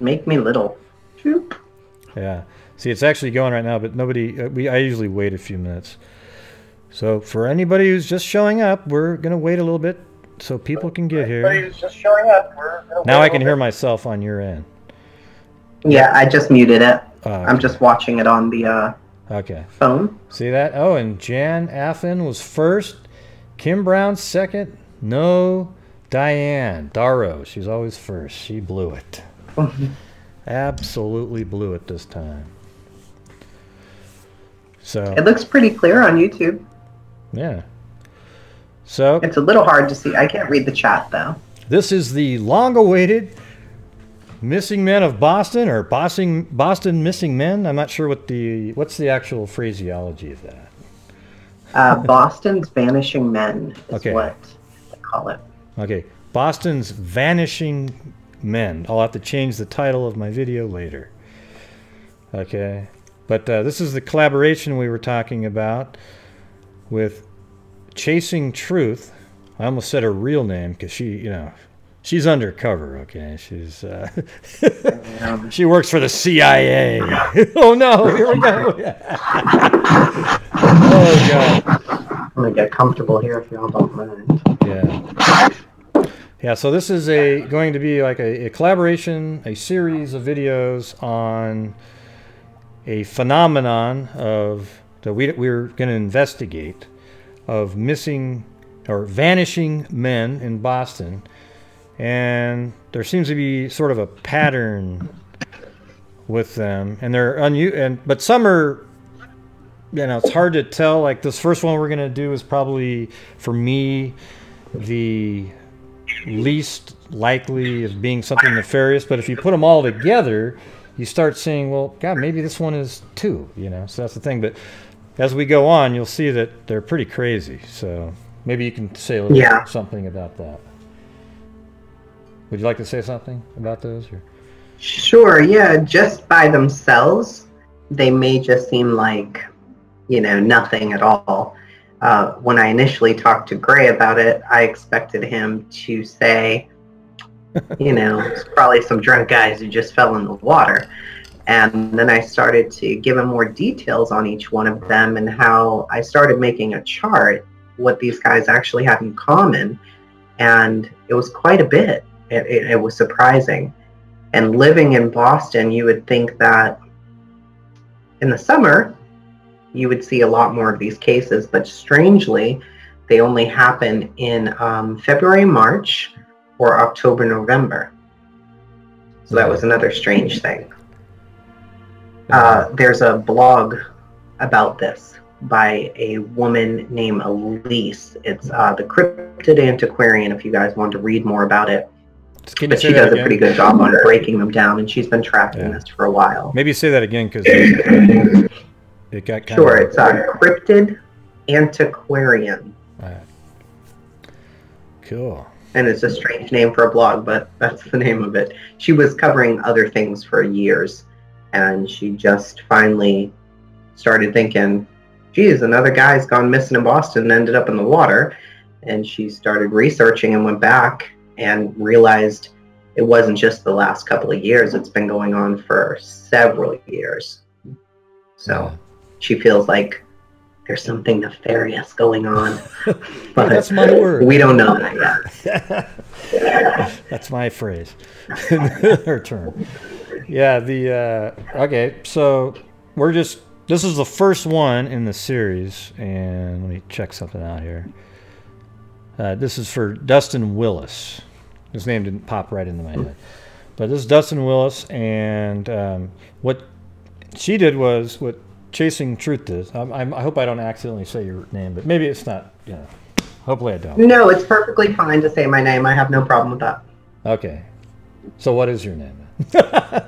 Make me little. Shoop. Yeah. See, it's actually going right now, but nobody. I usually wait a few minutes. So for anybody who's just showing up, we're gonna wait a little bit so people can get here. Anybody who's just showing up, Now I can hear myself on your end. Yeah, I just muted it. Okay. I'm just watching it on the phone. See that? Oh, and Jan Affin was first. Kim Brown second. No, Diane Darrow. She's always first. She blew it. Absolutely blew it this time. So it looks pretty clear on YouTube. Yeah. So it's a little hard to see. I can't read the chat though. This is the long-awaited Missing Men of Boston, or Boston Missing Men. I'm not sure what's the actual phraseology of that. Boston's Vanishing Men is what they call it. Okay, Boston's Vanishing Men. I'll have to change the title of my video later. Okay, but this is the collaboration we were talking about with Chasing Truth. I almost said her real name because she's undercover. Okay, she's she works for the CIA. Oh no, here we go. Oh god. I'm gonna get comfortable here if y'all don't mind. Yeah, so this is going to be like a collaboration, a series of videos on a phenomenon that we're going to investigate, of missing or vanishing men in Boston. And there seems to be sort of a pattern with them, and but some are, it's hard to tell. Like this first one we're going to do is probably, for me, the least likely of being something nefarious, but if you put them all together, you start saying, well, God, maybe this one is too, so that's the thing. But as we go on, you'll see that they're pretty crazy. So maybe you can say a little something about that. Would you like to say something about those? Or? Sure, yeah. Just by themselves, they may just seem like, nothing at all. When I initially talked to Gray about it, I expected him to say, it's probably some drunk guys who just fell in the water. And then I started to give him more details on each one of them, and how I started making a chart, what these guys actually had in common. And it was quite a bit. It was surprising. And living in Boston, you would think that in the summer, you would see a lot more of these cases, but strangely, they only happen in February, March, or October, November. So that was another strange thing. There's a blog about this by a woman named Elise. It's the Cryptid Antiquarian, if you guys want to read more about it. But she does a pretty good job on breaking them down, and she's been tracking this for a while. Maybe say that again, because it got kind of... Sure, it's Cryptid Antiquarian. Right. Cool. And it's a strange name for a blog, but that's the name of it. She was covering other things for years, and she just finally started thinking, geez, another guy's gone missing in Boston and ended up in the water. And she started researching and went back and realized it wasn't just the last couple of years. It's been going on for several years. So she feels like there's something nefarious going on. But that's my word. We don't know that yet. That's my phrase. Her term. Yeah, okay, so this is the first one in the series, and let me check something out here. This is for Dustin Willis. His name didn't pop right into my head. But this is Dustin Willis, and what she did was what Chasing Truth did. I hope I don't accidentally say your name, but maybe it's not, hopefully I don't. No, it's perfectly fine to say my name. I have no problem with that. Okay. So what is your name?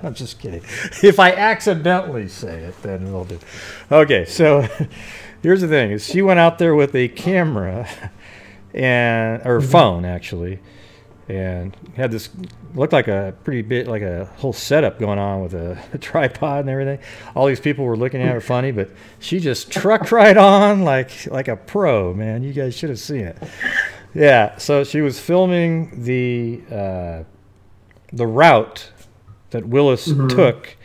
I'm just kidding. If I accidentally say it, then we'll do. Okay, so here's the thing: is she went out there with a camera or phone actually, and had this looked like a pretty bit like a whole setup going on with a tripod and everything. All these people were looking at her funny, but she just trucked right on like a pro, man. You guys should have seen it. Yeah, so she was filming the route that Willis Mm-hmm. took,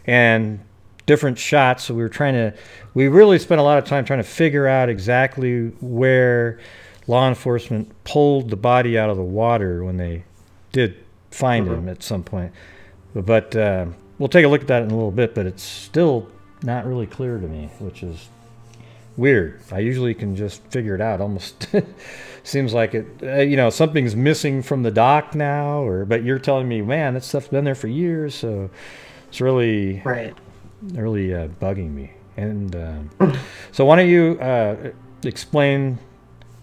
and different shots. So we really spent a lot of time trying to figure out exactly where law enforcement pulled the body out of the water when they did find him at some point. But we'll take a look at that in a little bit, but it's still not really clear to me, which is weird. I usually can just figure it out. Almost seems like it, something's missing from the dock now, but you're telling me, man, that stuff's been there for years, so it's really bugging me. And so why don't you explain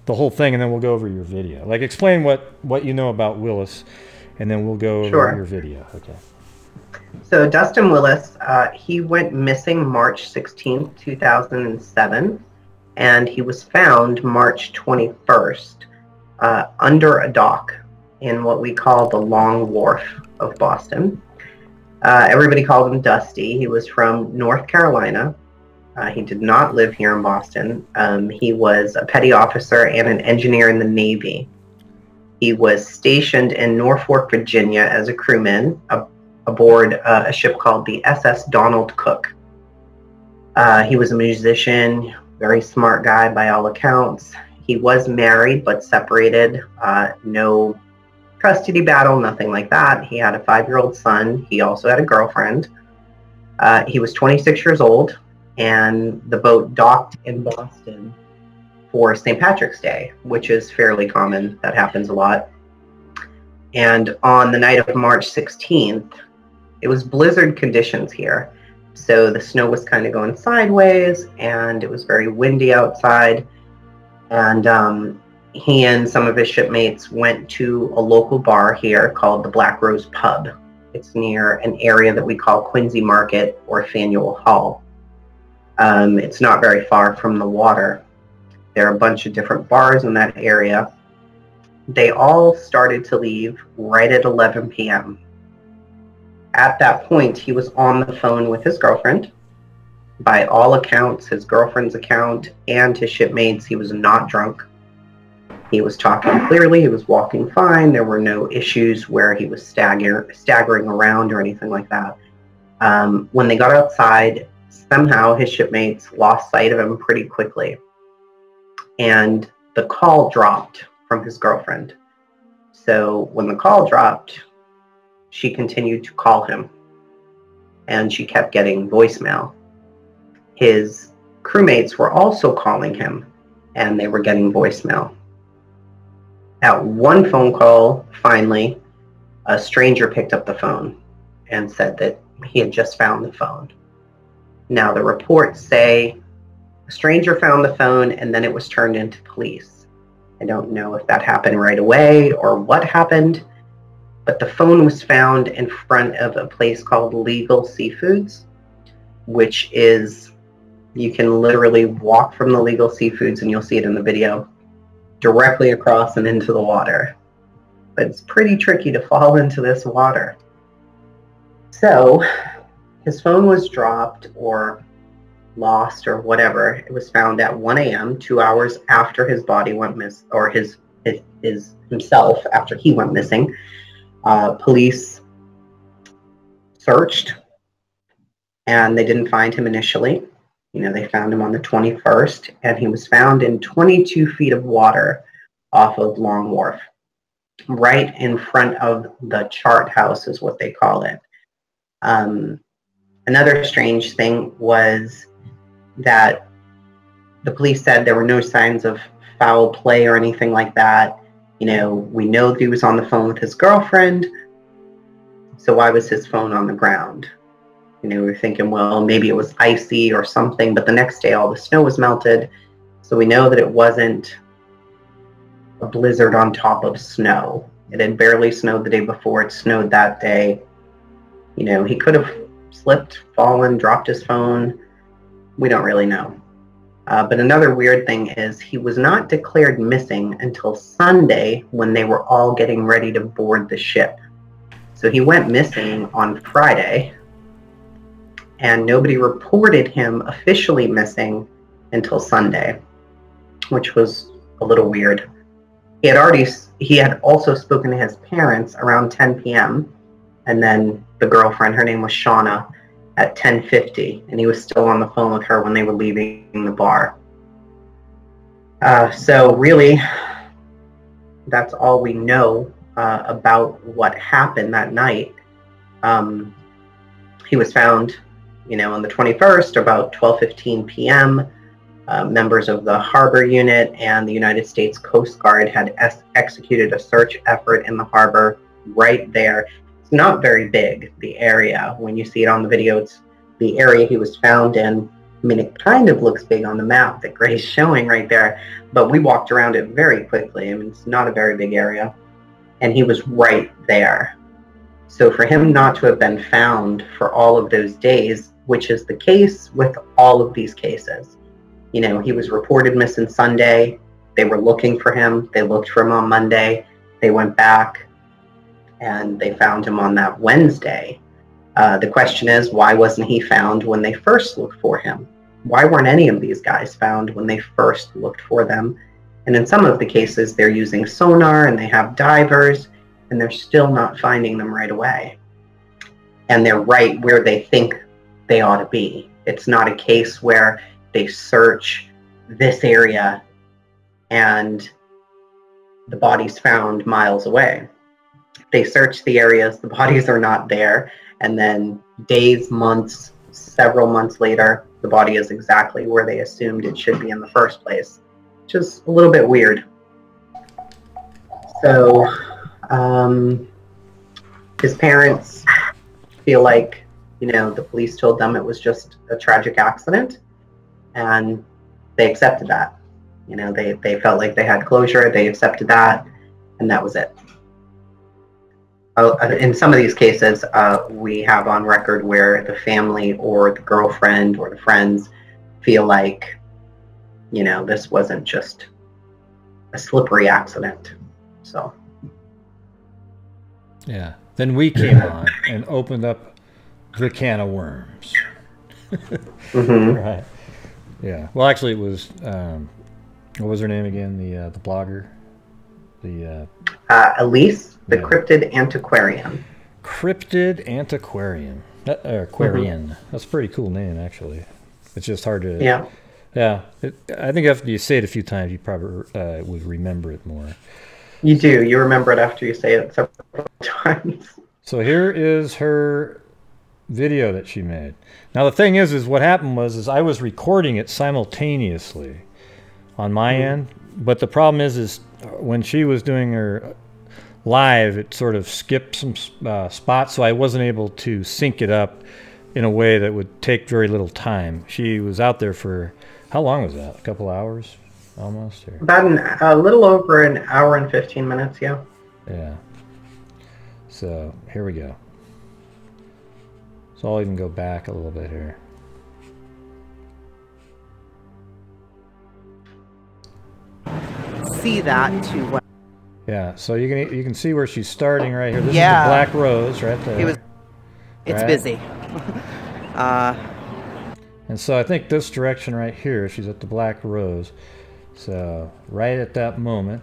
the whole thing, and then we'll go over your video. Like, explain what you know about Willis, and then we'll go over your video. Okay. So Dustin Willis, he went missing March 16th, 2007, and he was found March 21st under a dock in what we call the Long Wharf of Boston. Everybody called him Dusty. He was from North Carolina. He did not live here in Boston. He was a petty officer and an engineer in the Navy. He was stationed in Norfolk, Virginia as a crewman aboard a ship called the SS Donald Cook. He was a musician, very smart guy by all accounts. He was married but separated. No custody battle, nothing like that. He had a 5-year-old son. He also had a girlfriend. He was 26 years old, and the boat docked in Boston for St. Patrick's Day, which is fairly common. That happens a lot. And on the night of March 16th, it was blizzard conditions here. So the snow was kind of going sideways, and it was very windy outside. And he and some of his shipmates went to a local bar here called the Black Rose Pub. It's near an area that we call Quincy Market or Faneuil Hall. It's not very far from the water. There are a bunch of different bars in that area. They all started to leave right at 11 p.m. At that point, he was on the phone with his girlfriend. By all accounts, his girlfriend's account and his shipmates, he was not drunk. He was talking clearly. He was walking fine. There were no issues where he was staggering around or anything like that. When they got outside, somehow his shipmates lost sight of him pretty quickly. And the call dropped from his girlfriend. So when the call dropped, she continued to call him, and she kept getting voicemail. His crewmates were also calling him, and they were getting voicemail. At one phone call, finally, a stranger picked up the phone and said that he had just found the phone. Now, the reports say a stranger found the phone and then it was turned into police. I don't know if that happened right away or what happened, but the phone was found in front of a place called Legal Seafoods, which is, you can literally walk from the Legal Seafoods, and you'll see it in the video, directly across and into the water. But it's pretty tricky to fall into this water. So his phone was dropped or lost or whatever. It was found at 1 a.m., 2 hours after his body went missing, or himself after he went missing. Police searched, and they didn't find him initially. They found him on the 21st, and he was found in 22 feet of water off of Long Wharf, right in front of the chart house is what they call it. Another strange thing was that the police said there were no signs of foul play or anything like that. We know that he was on the phone with his girlfriend, so why was his phone on the ground? We were thinking, well, maybe it was icy or something, but the next day all the snow was melted, so we know that it wasn't a blizzard on top of snow. It had barely snowed the day before. It snowed that day. He could have slipped, fallen, dropped his phone. We don't really know. But another weird thing is he was not declared missing until Sunday when they were all getting ready to board the ship. So he went missing on Friday, and nobody reported him officially missing until Sunday, which was a little weird. He had also spoken to his parents around 10 p.m., and then the girlfriend, her name was Shauna, at 10:50, and he was still on the phone with her when they were leaving the bar. So really, that's all we know about what happened that night. He was found, on the 21st, about 12:15 p.m. Members of the harbor unit and the United States Coast Guard had executed a search effort in the harbor right there. It's not very big, the area. When you see it on the video, it's the area he was found in. I mean, it kind of looks big on the map that Gray's showing right there, but we walked around it very quickly. I mean, it's not a very big area, and he was right there. So for him not to have been found for all of those days, which is the case with all of these cases. He was reported missing Sunday. They were looking for him. They looked for him on Monday. They went back and they found him on that Wednesday. The question is, why wasn't he found when they first looked for him? Why weren't any of these guys found when they first looked for them? And in some of the cases, they're using sonar and they have divers, and they're still not finding them right away. And they're right where they think they ought to be. It's not a case where they search this area and the body's found miles away. They search the areas, the bodies are not there, and then days, months, several months later, the body is exactly where they assumed it should be in the first place, which is a little bit weird. So, his parents feel like, the police told them it was just a tragic accident, and they accepted that. They felt like they had closure, they accepted that, and that was it. In some of these cases, we have on record where the family or the girlfriend or the friends feel like, this wasn't just a slippery accident. So. Yeah. Then we came on and opened up the can of worms. Mm-hmm. Right. Yeah. Well, actually, it was what was her name again? The blogger, Elise, the Cryptid Antiquarian. Cryptid Antiquarian. Aquarian. Mm-hmm. That's a pretty cool name, actually. It's just hard to. Yeah. Yeah. I think after you say it a few times, you probably would remember it more. You do. You remember it after you say it several times. So here is her video that she made. Now the thing is what happened was I was recording it simultaneously on my end, but the problem is when she was doing her live, it sort of skipped some spots, so I wasn't able to sync it up in a way that would take very little time. She was out there for, how long was that? A couple hours almost? Or? About a little over an hour and 15 minutes, yeah. Yeah. So here we go. So I'll even go back a little bit here. See that too. Yeah, so you can see where she's starting right here. This is the Black Rose right there. It's busy. And so I think this direction right here, she's at the Black Rose. So right at that moment,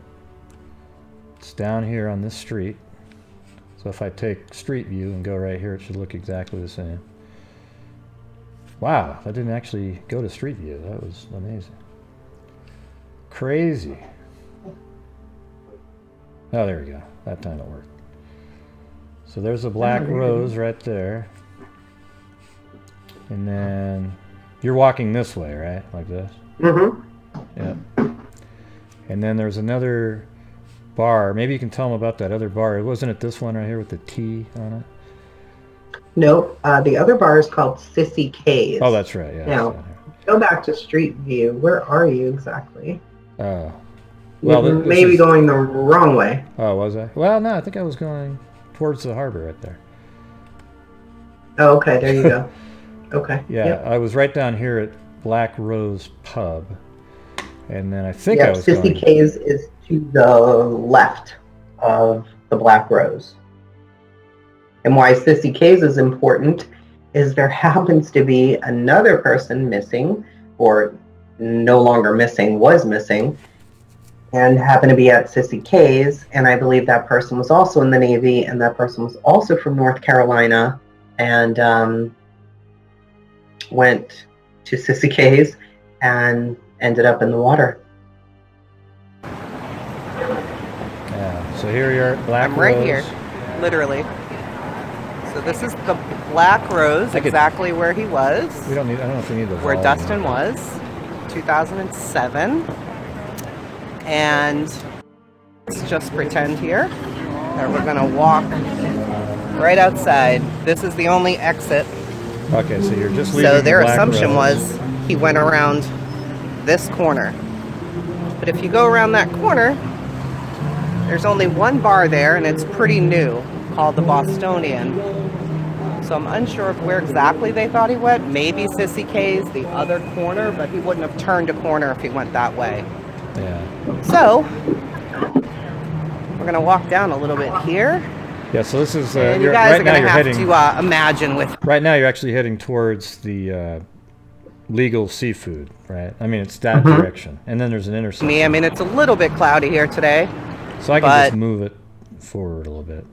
it's down here on this street. So if I take street view and go right here, it should look exactly the same. Wow, that didn't actually go to street view. That was amazing. Crazy. Oh, there we go. That time it worked. So there's a Black Rose right there. And then you're walking this way, right? Like this? Mm-hmm. Yeah. And then there's another bar. Maybe you can tell them about that other bar. Wasn't it this one right here with the T on it? No, the other bar is called Sissy K's. Oh, that's right. Yeah. Now, go back to Street View. Where are you exactly? Oh. Well, maybe going the wrong way. Oh, was I? Well, no, I think I was going towards the harbor right there. Oh, okay. There you go. Okay. Yeah, yep. I was right down here at Black Rose Pub. And then I think I was Sissy K's is to the left of the Black Rose. And why Sissy K's is important is there happens to be another person missing, or no longer missing, was missing, and happened to be at Sissy K's, and I believe that person was also in the Navy, and that person was also from North Carolina, and went to Sissy K's and ended up in the water. Yeah. So here you are at Black I'm right Rose. here, literally. So this is the Black Rose, exactly where he was. We don't need. I don't know if we need the Where volume. Dustin was, 2007. And let's just pretend here that we're gonna walk right outside. This is the only exit. Okay, so you're just leaving. So their Black assumption Rose. was he went around this corner. But if you go around that corner, there's only one bar there, and it's pretty new, called the Bostonian. So I'm unsure of where exactly they thought he went. Maybe Sissy K's, the other corner, but he wouldn't have turned a corner if he went that way. Yeah. So we're gonna walk down a little bit here. Yeah. So this is. And you You're, guys right are now gonna you're have heading. to imagine with. Right now you're actually heading towards the legal seafood, right? I mean, it's that direction, and then there's an intersection. I mean, it's a little bit cloudy here today. So I can but- just move it forward a little bit.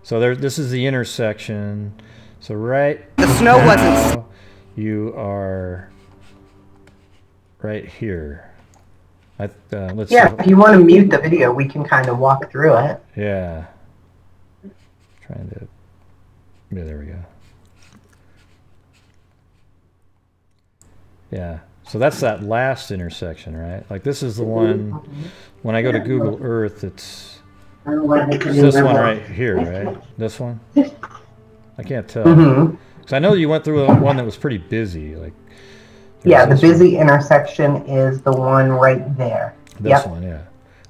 So there, this is the intersection. So right The snow now, wasn't. you are right here. Let's Yeah, see. if you want to mute the video, we can kind of walk through it. Yeah. Trying to. Yeah, there we go. Yeah. So that's that last intersection, right? Like this is the one. When I go to Google Earth, it's this one right here, right? This one. I can't tell. Because I know you went through one that was pretty busy. Like. Yeah, the busy intersection is the one right there. This one, yeah.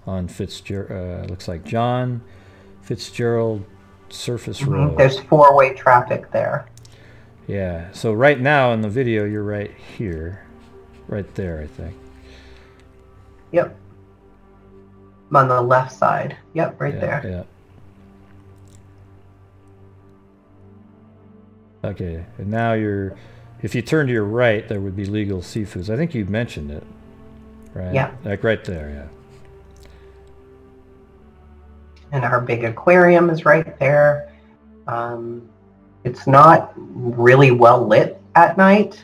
On Fitzgerald, looks like John Fitzgerald Surface Road. There's four-way traffic there. Yeah, so right now in the video, you're right here. Right there, I think. Yep. I'm on the left side. Yep, right Yeah, there. Yeah. Okay, and now you're... If you turn to your right, there would be legal seafoods. I think you mentioned it, right? Yeah. Like right there, yeah. And our big aquarium is right there. It's not really well lit at night.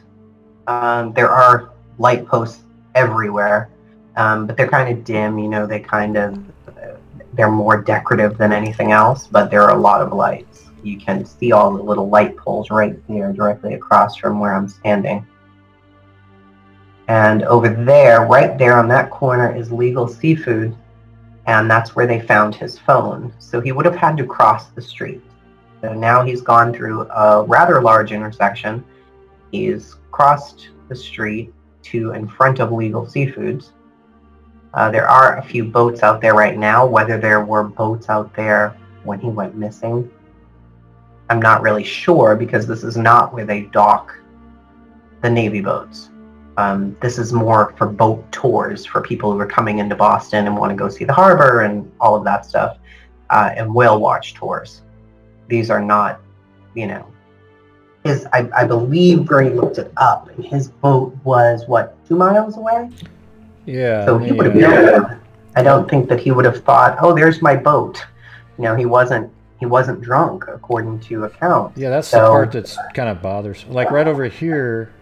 There are light posts everywhere, but they're kind of dim. You know, they're more decorative than anything else, but there are a lot of lights. You can see all the little light poles right there, directly across from where I'm standing. And over there, right there on that corner, is Legal Seafood, and that's where they found his phone. So he would have had to cross the street. So now he's gone through a rather large intersection. He's crossed the street to in front of Legal Seafoods. There are a few boats out there right now. Whether there were boats out there when he went missing, I'm not really sure, because this is not where they dock the Navy boats. This is more for boat tours for people who are coming into Boston and want to go see the harbor and all of that stuff, and whale watch tours. These are not, you know, I believe Gray looked it up, and his boat was, what, 2 miles away? Yeah. So he would have known. I don't think that he would have thought, oh, there's my boat. You know, he wasn't drunk, according to accounts. Yeah, that's the part that's kind of bothersome. Like right over here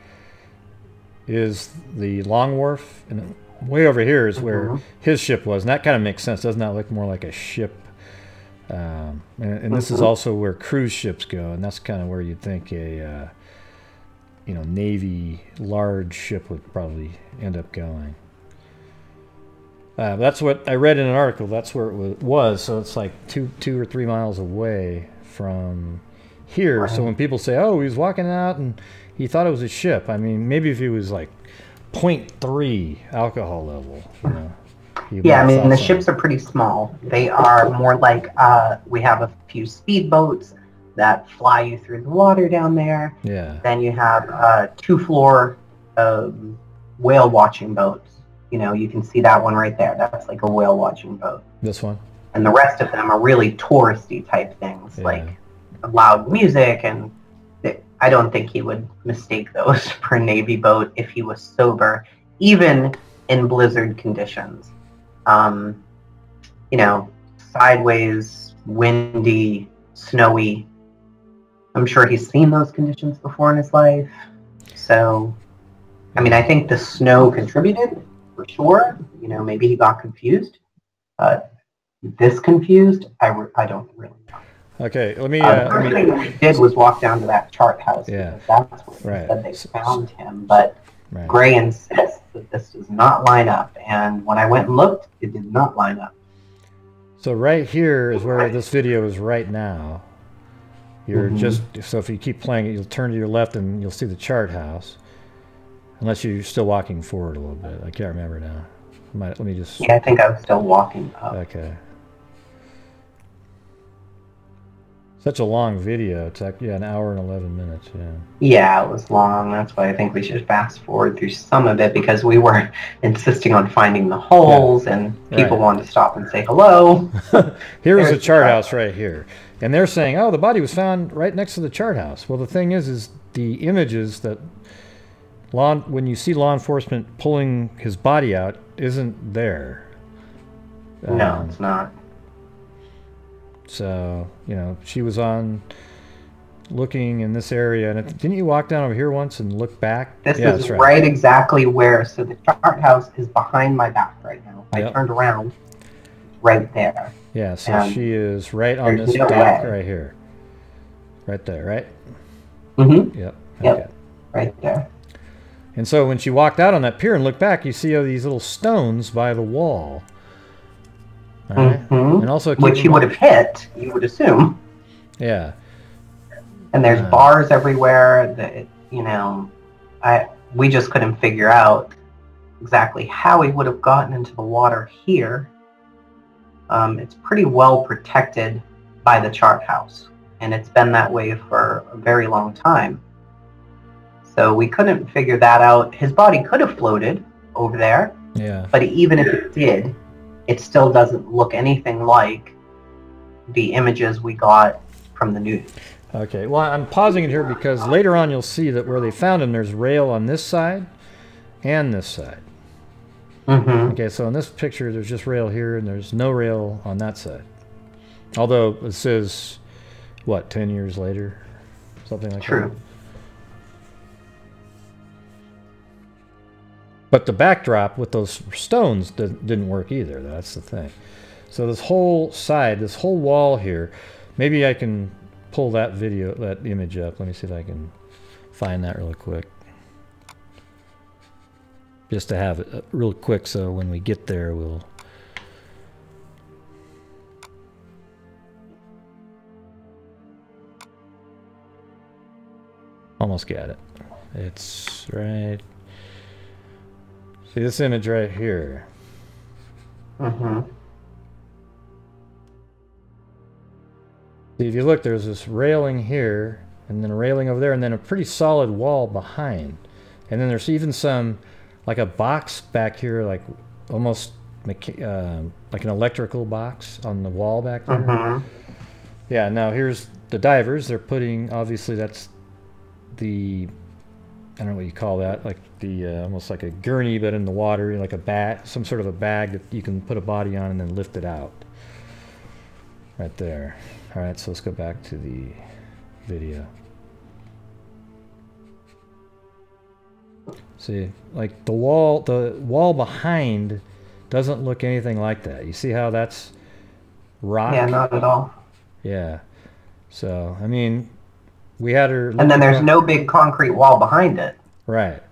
is the Long Wharf, and way over here is where his ship was, and that kind of makes sense. Doesn't that look more like a ship? And this is also where cruise ships go, and that's kind of where you'd think a Navy large ship would probably end up going. That's what I read in an article. That's where it was. So it's like two or 3 miles away from here. Right. So when people say, "Oh, he was walking out and he thought it was a ship," I mean, maybe if he was like 0.3 alcohol level, you know. Yeah, I mean, the ships are pretty small. They are more like, we have a few speedboats that fly you through the water down there. Yeah. Then you have 2-floor whale watching boats. You know, you can see that one right there. That's like a whale watching boat. This one? And the rest of them are really touristy type things, like loud music, and I don't think he would mistake those for a Navy boat if he was sober, even in blizzard conditions. You know, sideways, windy, snowy. I'm sure he's seen those conditions before in his life. So, I mean, I think the snow contributed for sure. You know, maybe he got confused. This confused, I don't really know. Okay, let me. The first thing we did was walk down to that chart house. Yeah. Because that's where they said they found him. But Gray insists that this does not line up. And when I went and looked, it did not line up. So right here is where this video is right now. You're just, so if you keep playing it, you'll turn to your left and you'll see the chart house. Unless you're still walking forward a little bit. I can't remember now. Let me just... Yeah, I think I was still walking up. Okay. Such a long video. It's like, yeah, an hour and 11 minutes, yeah. Yeah, it was long. That's why I think we should fast forward through some of it, because we were insisting on finding the holes, and people wanted to stop and say hello. Here's the chart house right here. And they're saying, oh, the body was found right next to the chart house. Well, the thing is the images that when you see law enforcement pulling his body out isn't there. No, it's not. So, you know, she was looking in this area, and didn't you walk down over here once and look back? This is right exactly where, so the chart house is behind my back right now. If I turned around, right there. Yeah, so she is right on this dock right here. Right there, right? Mm-hmm. Yep. Okay. Right there. And so when she walked out on that pier and looked back, you see all these little stones by the wall. Right? And also which he would have hit, you would assume. Yeah. And there's bars everywhere that, you know, we just couldn't figure out exactly how he would have gotten into the water here. It's pretty well protected by the chart house, and it's been that way for a very long time. So we couldn't figure that out. His body could have floated over there. Yeah. But even if it did, it still doesn't look anything like the images we got from the news. Okay, well, I'm pausing it here because later on you'll see that where they found him, there's rail on this side and this side. Okay, so in this picture, there's just rail here, and there's no rail on that side. Although it says, what, 10 years later? Something like that. True. But the backdrop with those stones didn't work either. That's the thing. So this whole side, this whole wall here, maybe I can pull that video, that image up. Let me see if I can find that really quick. Just to have it real quick so when we get there we'll... Almost got it. It's right... See this image right here. See, if you look, there's this railing here, and then a railing over there, and then a pretty solid wall behind. And then there's even some, like a box back here, like almost like an electrical box on the wall back there. Yeah, now here's the divers. They're putting, obviously that's the, I don't know what you call that, like the almost like a gurney but in the water, like a bag, some sort of a bag that you can put a body on and then lift it out. Right there. All right, so let's go back to the video. See, like the wall behind doesn't look anything like that. You see how that's rock? Yeah, not at all. Yeah. So, I mean, we had her... And then there's no big concrete wall behind it. Right.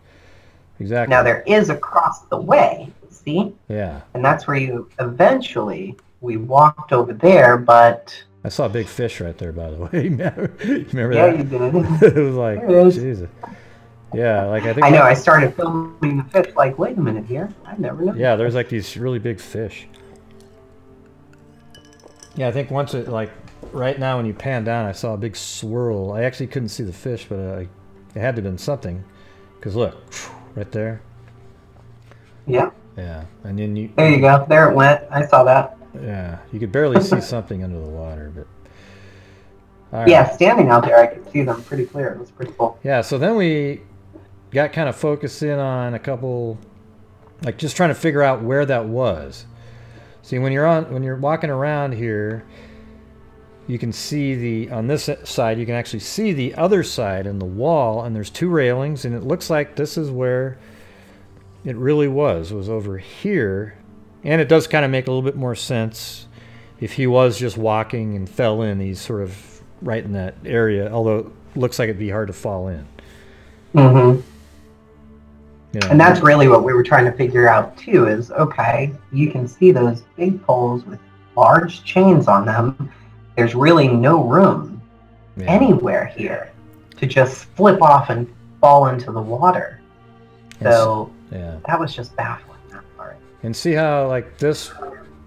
Exactly. Now there is across the way, see? Yeah. And that's where you eventually, we walked over there, but... I saw a big fish right there, by the way. Remember that? Yeah, you did. It was like, Jesus. Yeah, like I think... I know, I started filming the fish like, wait a minute here. I never know. Yeah, there's like these really big fish. Yeah, I think once it, like, right now when you pan down, I saw a big swirl. I actually couldn't see the fish, but it had to have been something. Because look, right there. Yeah. Yeah, and then you... There you go. There it went. I saw that. Yeah, you could barely see something under the water, but... Right. Yeah, standing out there, I could see them pretty clear. It was pretty cool. Yeah, so then we got kind of focused in on a couple, like just trying to figure out where that was. See, when you're walking around here, you can see on this side, you can actually see the other side in the wall, and there's 2 railings, and it looks like this is where it really was over here. And it does kind of make a little bit more sense if he was just walking and fell in. He's sort of right in that area, although it looks like it'd be hard to fall in. Mm-hmm. You know, and that's really what we were trying to figure out too, is, okay, you can see those big poles with large chains on them. There's really no room anywhere here to just flip off and fall into the water. So that was just baffling, that part. And see how, like, this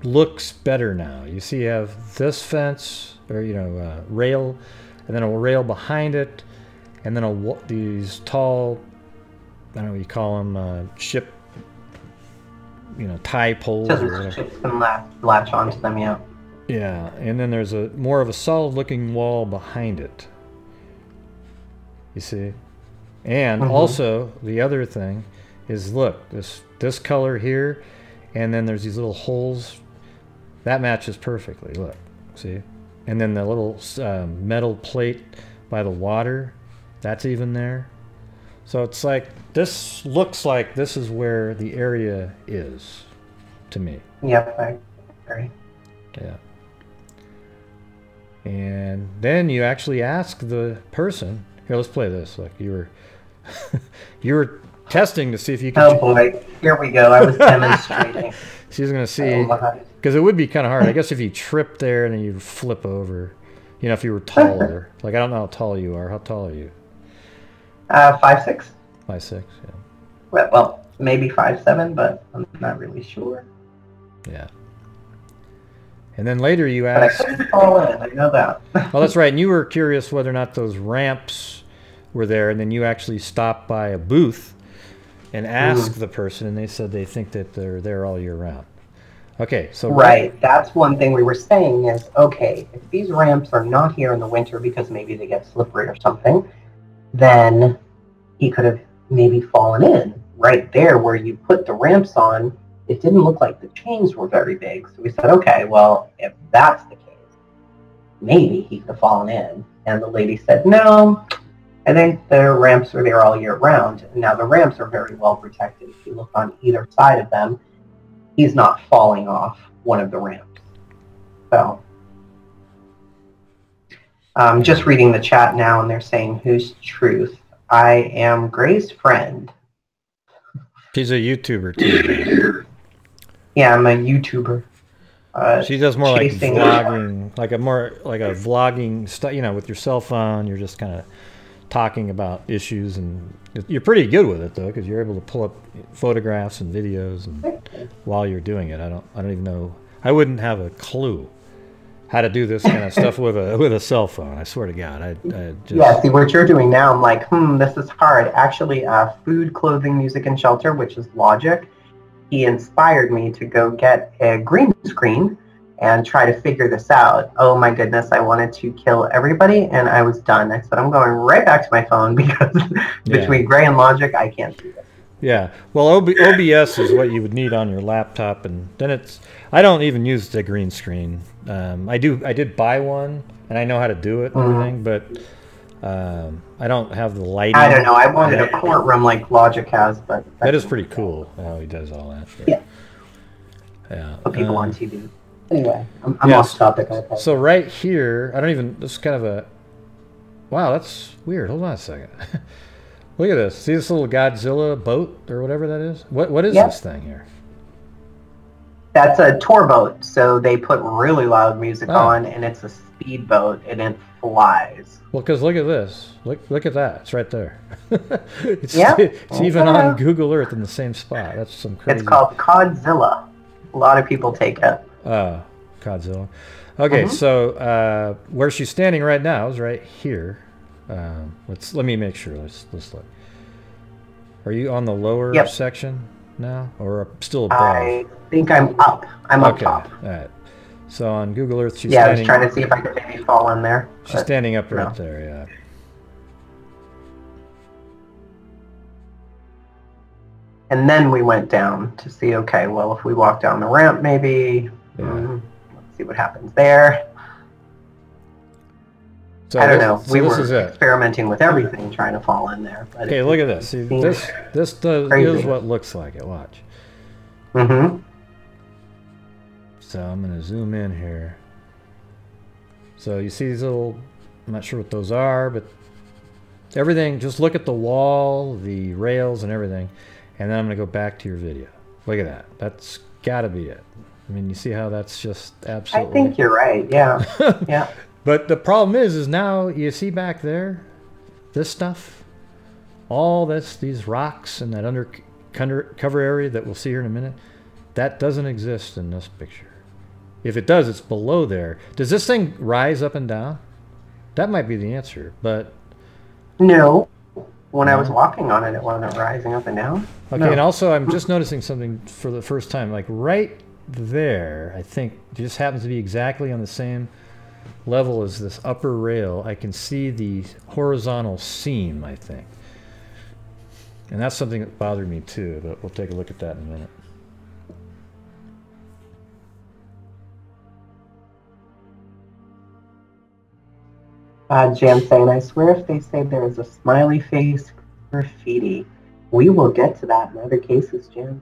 looks better now. You see you have this fence, or, you know, rail, and then a rail behind it, and then these tall, I don't know what you call them, ship, you know, tie poles. Just ships can latch onto them, yeah. Yeah, and then there's more of a solid-looking wall behind it. You see? And also, the other thing is, look, this color here, and then there's these little holes. That matches perfectly, look. See? And then the little metal plate by the water, that's even there. So it's like, this looks like this is where the area is, to me. Yep, I agree. Yeah. And then you actually ask the person, here, let's play this. Like, you were testing to see if you could. Oh boy, here we go. I was demonstrating. She's going to see, because it would be kind of hard. I guess if you trip there and then you flip over, you know, if you were taller. Like, I don't know how tall you are. How tall are you? 5'6". 5'6", yeah. Well, maybe 5'7", but I'm not really sure. Yeah. And then later you asked... But I couldn't fall in, I know that. Well, that's right. And you were curious whether or not those ramps were there, and then you actually stopped by a booth and asked the person, and they said they think that they're there all year round. Okay, so... Right. That's one thing we were saying is, okay, if these ramps are not here in the winter because maybe they get slippery or something, then he could have maybe fallen in right there where you put the ramps on. It didn't look like the chains were very big. So we said, okay, well, if that's the case, maybe he could have fallen in. And the lady said, no, I think the ramps are there all year round. Now, the ramps are very well protected. If you look on either side of them, he's not falling off one of the ramps. So, just reading the chat now, and they're saying, who's Truth? I am Gray's friend. She's a YouTuber, too. Yeah, I'm a YouTuber. She does more like vlogging, like a vlogging stuff, you know, with your cell phone. You're just kind of talking about issues, and you're pretty good with it, though, because you're able to pull up photographs and videos and while you're doing it. I don't even know. I wouldn't have a clue how to do this kind of stuff with a cell phone. I swear to God, I just... Yeah, see what you're doing now. I'm like, this is hard. Actually, Food, Clothing, Music, and Shelter, which is Logic, he inspired me to go get a green screen and try to figure this out. Oh my goodness, I wanted to kill everybody, and I was done. I said, I'm going right back to my phone because between Gray and Logic, I can't do this. Yeah, well, OBS is what you would need on your laptop, and then I don't even use the green screen. I did buy one, and I know how to do it and everything, but I don't have the lighting. I don't know. I wanted a courtroom like Logic has, but that is pretty cool how he does all that. Yeah. Yeah. Put people on TV. Anyway, I'm off topic. So right here, this is kind of a... Wow, that's weird. Hold on a second. Look at this. See this little Godzilla boat or whatever that is? What is this thing here? That's a tour boat. So they put really loud music on, and it's a speedboat, and it flies. Well, because look at this. Look at that. It's right there. It's even on Google Earth in the same spot. That's some crazy... It's called Codzilla. A lot of people take it. Oh, Godzilla. Okay, so where she's standing right now is right here. Let me make sure. Let's look. Are you on the lower section now, or still above? I think I'm up. I'm up top. All right. So on Google Earth, she's standing... standing... I was trying to see if I could maybe fall in there. She's standing up right there, yeah. And then we went down to see, okay, well, if we walk down the ramp, maybe... let's see what happens there. So I don't know. So we this were is it. experimenting with everything trying to fall in there. But Okay, look at this. See, this is what it looks like it. Watch. Mm-hmm. So I'm going to zoom in here. So you see these little, I'm not sure what those are, but everything, just look at the wall, the rails and everything. And then I'm going to go back to your video. Look at that. That's got to be it. I mean, you see how that's just absolutely... I think you're right, yeah. Yeah. But the problem is now, you see back there, this stuff, all this, these rocks and that undercover area that we'll see here in a minute, that doesn't exist in this picture. If it does, it's below there. Does this thing rise up and down? That might be the answer, but... No. When I was walking on it, it wasn't rising up and down. Okay, no. And also I'm just noticing something for the first time. Like right there, I think, just happens to be exactly on the same level as this upper rail. I can see the horizontal seam, I think. And that's something that bothered me too, but we'll take a look at that in a minute. Jan saying, I swear if they say there is a smiley face graffiti, we will get to that in other cases, Jan.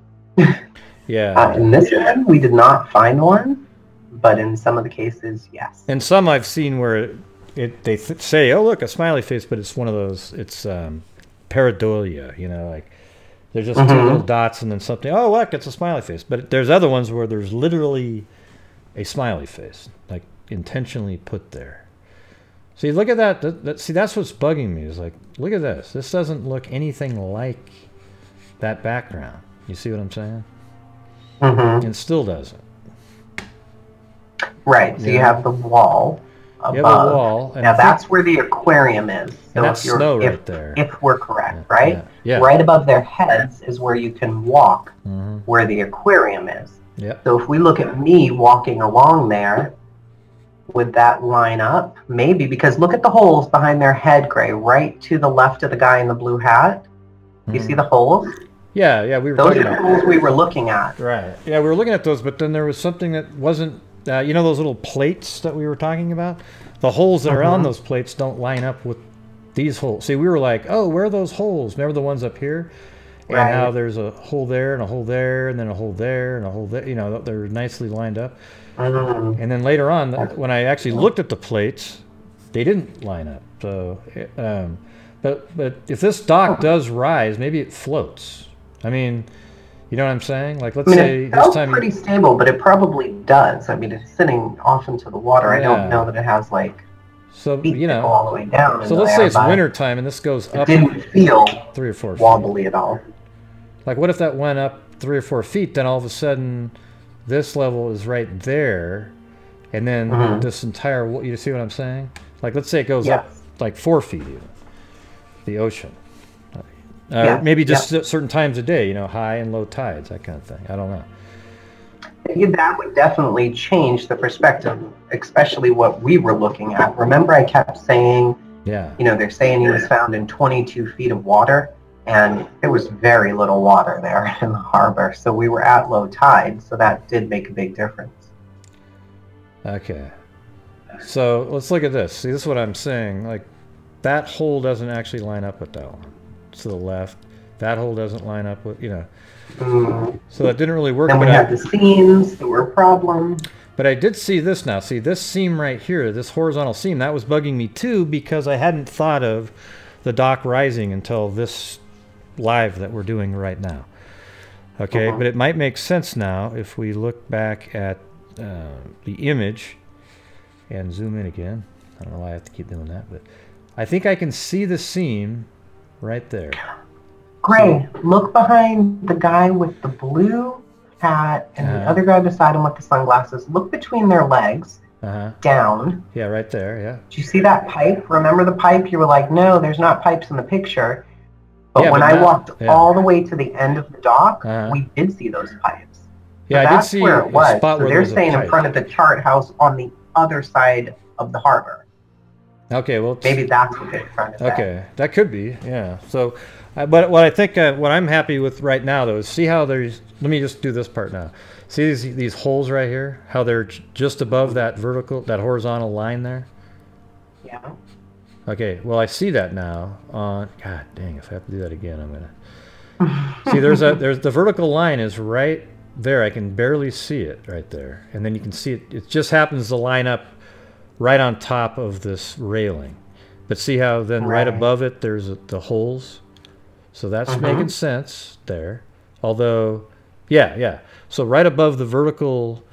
Yeah. In this one, we did not find one, but in some of the cases, yes. And some I've seen where they say, oh, look, a smiley face, but it's one of those, it's pareidolia, you know, like there's just two little dots and then something, oh, look, it's a smiley face. But there's other ones where there's literally a smiley face, like intentionally put there. See, look at that. See, that's what's bugging me. Is like, look at this. This doesn't look anything like that background. You see what I'm saying? Mm-hmm. It still doesn't. Right. So you have the wall above. You have a wall. And now that's where the aquarium is. So and that's snow right there. If we're correct, right? Yeah. Right above their heads is where you can walk, where the aquarium is. Yep. So if we look at me walking along there, would that line up? Maybe, because look at the holes behind their head, Gray, right to the left of the guy in the blue hat. You see the holes? Yeah, we were those talking are the about holes we were looking at. Right. Yeah, we were looking at those, but then there was something that wasn't, you know those little plates that we were talking about? The holes that are on those plates don't line up with these holes. See, we were like, oh, where are those holes? Remember the ones up here? And how there's a hole there and a hole there and then a hole there and a hole there. You know, they're nicely lined up. And then later on, when I actually looked at the plates, they didn't line up. So, but if this dock does rise, maybe it floats. I mean, you know what I'm saying? Like, let's say this time pretty stable, but it probably does. I mean, it's sitting off into the water. I don't know that it has like feet that go all the way down. So let's say it's winter time and this goes up. It didn't feel 3 or 4 feet. Wobbly at all. Like, what if that went up 3 or 4 feet? Then all of a sudden, this level is right there, and then this entire, you see what I'm saying? Like, let's say it goes up like 4 feet even, the ocean. Maybe just at certain times of day, you know, high and low tides, that kind of thing. I don't know. That would definitely change the perspective, especially what we were looking at. Remember I kept saying, you know, they're saying he was found in 22 feet of water, and there was very little water there in the harbor. So we were at low tide, so that did make a big difference. Okay. So let's look at this. See, this is what I'm saying. Like, that hole doesn't actually line up with that one. To the left. That hole doesn't line up with, you know. So that didn't really work. Then we had the seams that were a problem. But I did see this now. See, this seam right here, this horizontal seam, that was bugging me too because I hadn't thought of the dock rising until this live that we're doing right now. Okay, but it might make sense now if we look back at the image and zoom in again. I don't know why I have to keep doing that, but I think I can see the seam right there. Gray, look behind the guy with the blue hat and the other guy beside him with the sunglasses. Look between their legs, down. Yeah, right there, yeah. Do you see that pipe? Remember the pipe? You were like, no, there's not pipes in the picture. But when I walked all the way to the end of the dock, we did see those pipes. Yeah, so I did see where it was. spot so where they're saying in front of the chart house on the other side of the harbor. Okay, well, maybe that's what they're trying to say. Okay, that could be, yeah. So, but what I think, what I'm happy with right now, though, is see how there's. Let me just do this part now. See these holes right here? How they're just above that vertical, that horizontal line there. Yeah. Okay, well, I see that now on... God dang, if I have to do that again, I'm going to... See, there's the vertical line is right there. I can barely see it right there. And then you can see it. It just happens to line up right on top of this railing. But see how then right above it, there's the holes? So that's making sense there. Although, yeah. So right above the vertical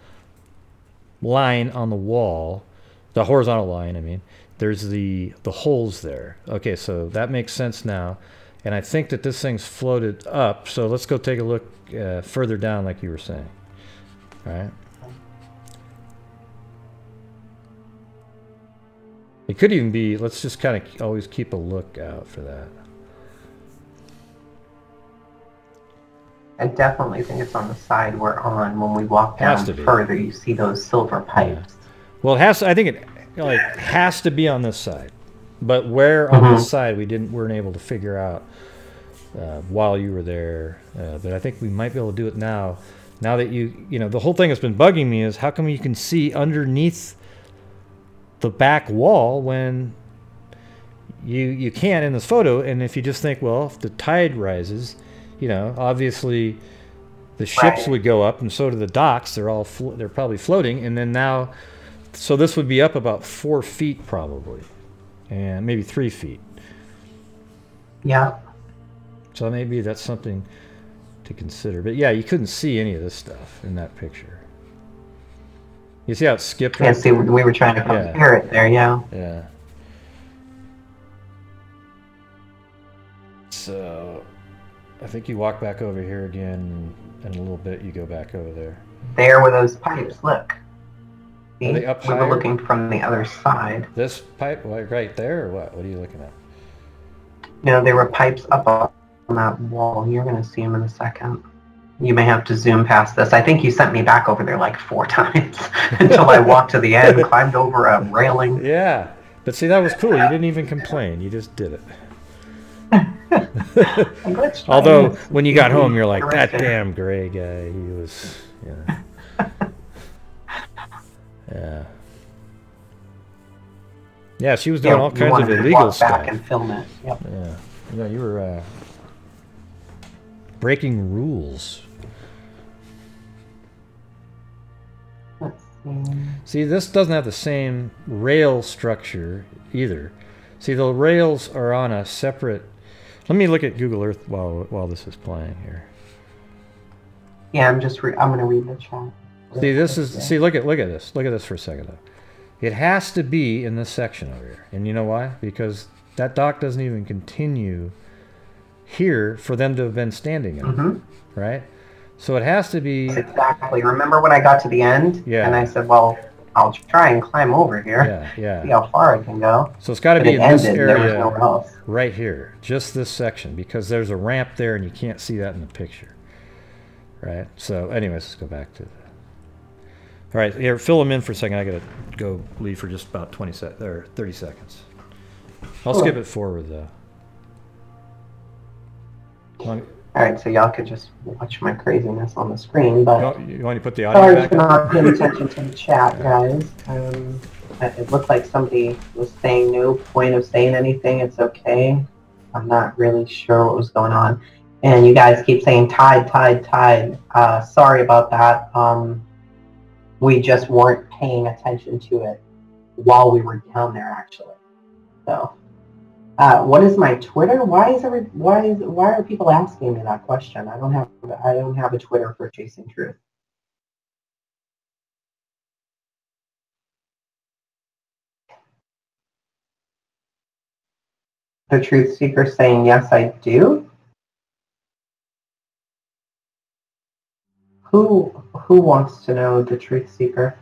line on the wall, the horizontal line, I mean, there's the holes there. Okay, so that makes sense now. And I think that this thing's floated up. So let's go take a look further down like you were saying. All right. It could even be, let's just kind of always keep a lookout for that. I definitely think it's on the side we're on. When we walk down further, you see those silver pipes. Yeah. Well, it has to, I think it has to be on this side. But where on this side we weren't able to figure out while you were there. But I think we might be able to do it now. Now that the whole thing that's been bugging me is how come you can see underneath the back wall when you can't in this photo. And if you just think, well, if the tide rises, obviously the ships would go up and so do the docks. They're probably floating. And then now, so this would be up about 4 feet probably, and maybe 3 feet. Yeah. So maybe that's something to consider. But yeah, you couldn't see any of this stuff in that picture. You see how it skipped? Yeah, see, we were trying to compare it there, yeah. Yeah. So, I think you walk back over here again, and in a little bit you go back over there. There were those pipes, look. See? Are they up we higher? were looking from the other side. This pipe, like right there, or what? What are you looking at? No, there were pipes up on that wall. You're going to see them in a second. You may have to zoom past this. I think you sent me back over there like 4 times until I walked to the end, climbed over a railing. Yeah, but see, that was cool. You didn't even complain. You just did it. Although, when you got home, you're like, that damn gray guy, he was, Yeah. Yeah, she was doing all kinds of illegal stuff. Back and film it. Yep. Yeah, you were breaking rules. Let's see, this doesn't have the same rail structure either. See, the rails are on a separate... Let me look at Google Earth while this is playing here. Yeah, I'm going to read the chat. See, this is... See, look at this. Look at this for a second, though. It has to be in this section over here. And you know why? Because that dock doesn't even continue here for them to have been standing in, right? So it has to be... Exactly. Remember when I got to the end? Yeah. And I said, well, I'll try and climb over here. Yeah. See how far I can go. So it's got to be in this area there was nowhere else. Right here. Just this section. Because there's a ramp there and you can't see that in the picture. Right? So anyways, let's go back to the... All right, here, fill them in for a second. I got to go leave for just about 30 seconds. I'll skip it forward, though. All right, so y'all could just watch my craziness on the screen, but... You want to put the audio back? Sorry for not paying attention to the chat, guys. It looked like somebody was saying no point of saying anything. It's okay. I'm not really sure what was going on. And you guys keep saying tide. Sorry about that. We just weren't paying attention to it while we were down there, actually. So, what is my Twitter? Why are people asking me that question? I don't have a Twitter for Chasing Truth. The Truth Seeker saying yes, I do. Who wants to know the Truth Seeker?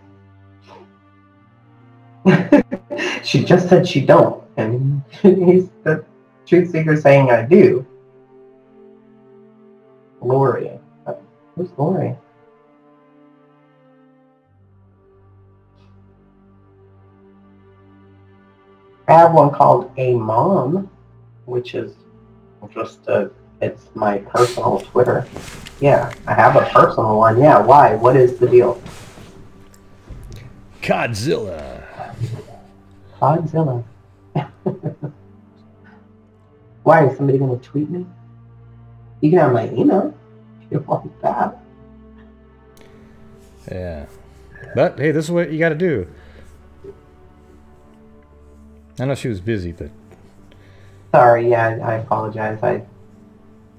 She just said she don't, and he's the Truth Seeker saying I do. Lori. Who's Lori? I have one called A Mom, which is just it's my personal Twitter. Yeah, I have a personal one. Yeah, why? What is the deal? Godzilla. Godzilla. Why is somebody going to tweet me? You can have my email if you want that. Yeah. But hey, this is what you got to do. I know she was busy, but sorry. Yeah, I apologize.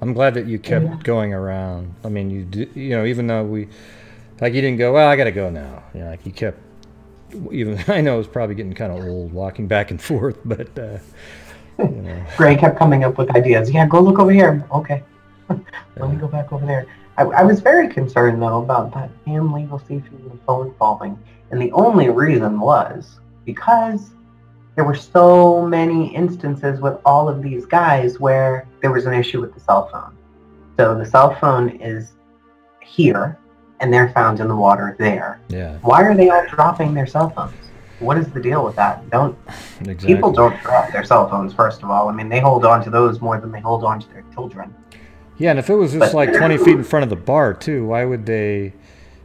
I'm glad that you kept going around. I mean, you know, even though you didn't go, well, I got to go now. You know, like you kept, even I know it was probably getting kind of old walking back and forth, but you know. Gray kept coming up with ideas. Yeah, go look over here. Okay. Let me go back over there. I was very concerned, though, about that damn legal safety of the phone falling. And the only reason was because there were so many instances with all of these guys where there was an issue with the cell phone. So the cell phone is here, and they're found in the water there. Yeah. Why are they all dropping their cell phones? What is the deal with that? Exactly. People don't drop their cell phones, first of all. I mean, they hold on to those more than they hold on to their children. Yeah, and if it was just like 20 feet in front of the bar, too, why would they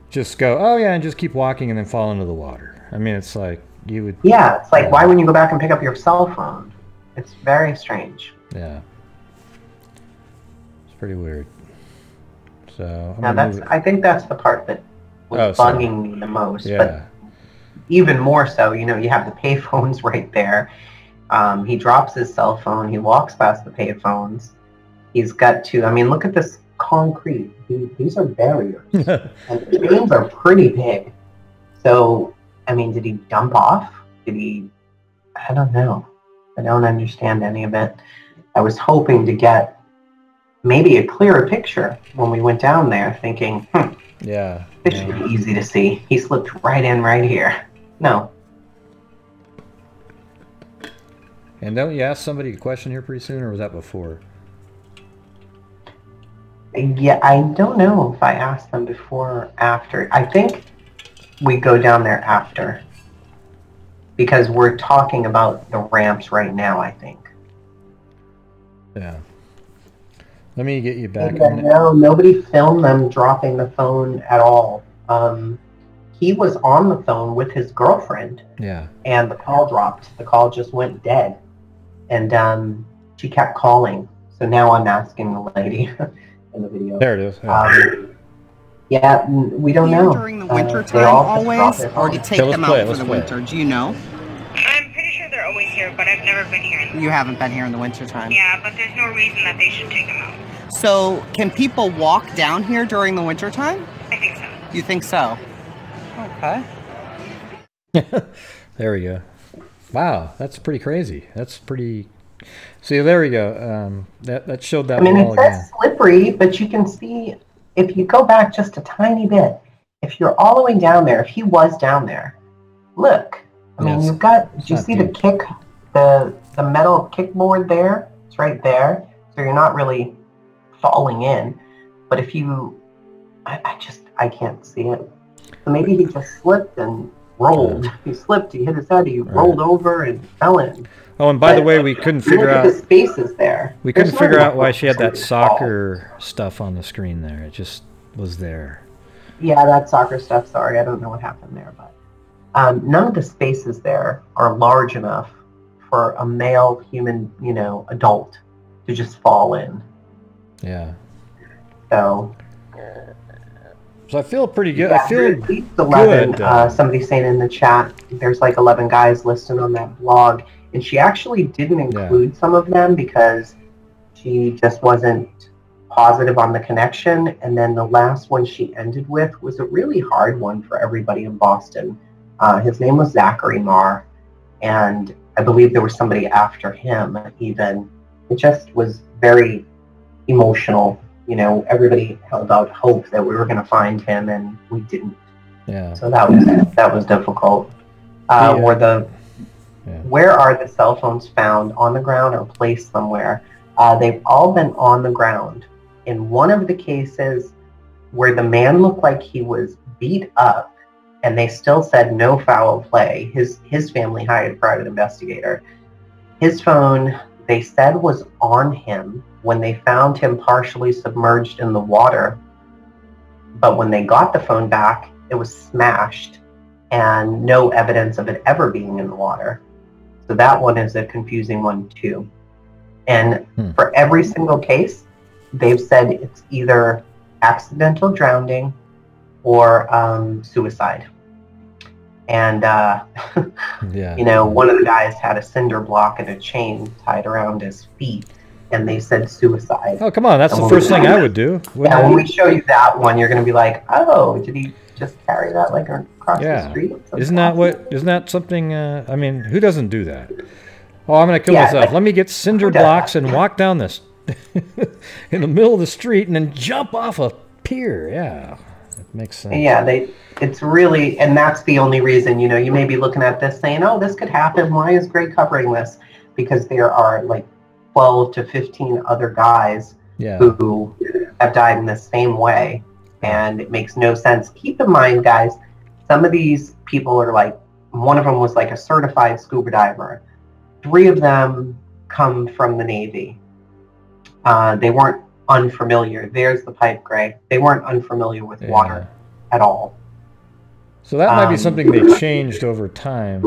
just go, oh, yeah, and just keep walking and then fall into the water? I mean, it's like you would... Yeah, it's like, why wouldn't you go back and pick up your cell phone? It's very strange. Yeah. It's pretty weird. So... I think that's the part that was bugging me the most. Yeah. But even more so, you know, you have the payphones right there. He drops his cell phone. He walks past the payphones. He's got to, I mean, look at this concrete. These are barriers. And the chains are pretty big. So, I mean, did he dump off? I don't know. I don't understand any of it. I was hoping to get maybe a clearer picture when we went down there, thinking, yeah, this should be easy to see. He slipped right in right here. No. And don't you ask somebody a question here pretty soon, or was that before? Yeah, I don't know if I asked them before or after. I think we go down there after. Because we're talking about the ramps right now, I think. Yeah. Let me get you back. No, nobody filmed them dropping the phone at all. He was on the phone with his girlfriend. Yeah. And the call dropped. The call just went dead. And she kept calling. So now I'm asking the lady in the video. There it is. Yeah, we don't know. During the winter time always, or do you take them out for the winter? Do you know? I'm pretty sure they're always here, but I've never been here. You haven't been here in the winter time? Yeah, but there's no reason that they should take them out. So, can people walk down here during the winter time? I think so. You think so? Okay. There we go. Wow, that's pretty crazy. That's pretty... See, there we go. That showed that wall again. I mean, it says slippery, but you can see... If you go back just a tiny bit, if you're all the way down there, if he was down there, look. I mean, you've got, do you see the kick, the metal kickboard there? It's right there. So you're not really falling in. But if you, I can't see it. So maybe he just slipped and rolled. He slipped, he hit his head, he rolled over and fell in. Oh, and by the way, we couldn't figure out... the spaces there. We couldn't figure out why she had that soccer stuff on the screen there. It just was there. Yeah, that soccer stuff, sorry. I don't know what happened there. But none of the spaces there are large enough for a male human, you know, adult to just fall in. Yeah. So I feel pretty good. Yeah, I feel at least 11. Good. Somebody's saying in the chat, there's like 11 guys listed on that blog. And she actually didn't include some of them because she just wasn't positive on the connection. And then the last one she ended with was a really hard one for everybody in Boston. His name was Zachary Marr. And I believe there was somebody after him even. It just was very emotional. You know, everybody held out hope that we were going to find him, and we didn't. Yeah. So that was difficult. Where are the cell phones found? On the ground or placed somewhere? They've all been on the ground. In one of the cases where the man looked like he was beat up, and they still said no foul play, his family hired a private investigator. His phone, they said, was on him when they found him partially submerged in the water. But when they got the phone back, it was smashed and no evidence of it ever being in the water. So that one is a confusing one too. And for every single case, they've said it's either accidental drowning or suicide. And, you know, one of the guys had a cinder block and a chain tied around his feet, and they said suicide. Oh, come on. That's the first thing I would do. Yeah, when we show you that one, you're going to be like, oh, did he just carry that like across the street? Isn't that something, I mean, who doesn't do that? Oh, I'm going to kill myself. Let me get cinder blocks and walk down this in the middle of the street and then jump off a pier. Yeah, it makes sense. Yeah, it's really, and that's the only reason, you know, you may be looking at this saying, oh, this could happen. Why is Gray covering this? Because there are like 12 to 15 other guys who have died in the same way, and it makes no sense. Keep in mind, guys, some of these people are like, one of them was like a certified scuba diver. 3 of them come from the Navy. They weren't unfamiliar. There's the pipe, Gray. They weren't unfamiliar with water at all. So that might be something they changed over time.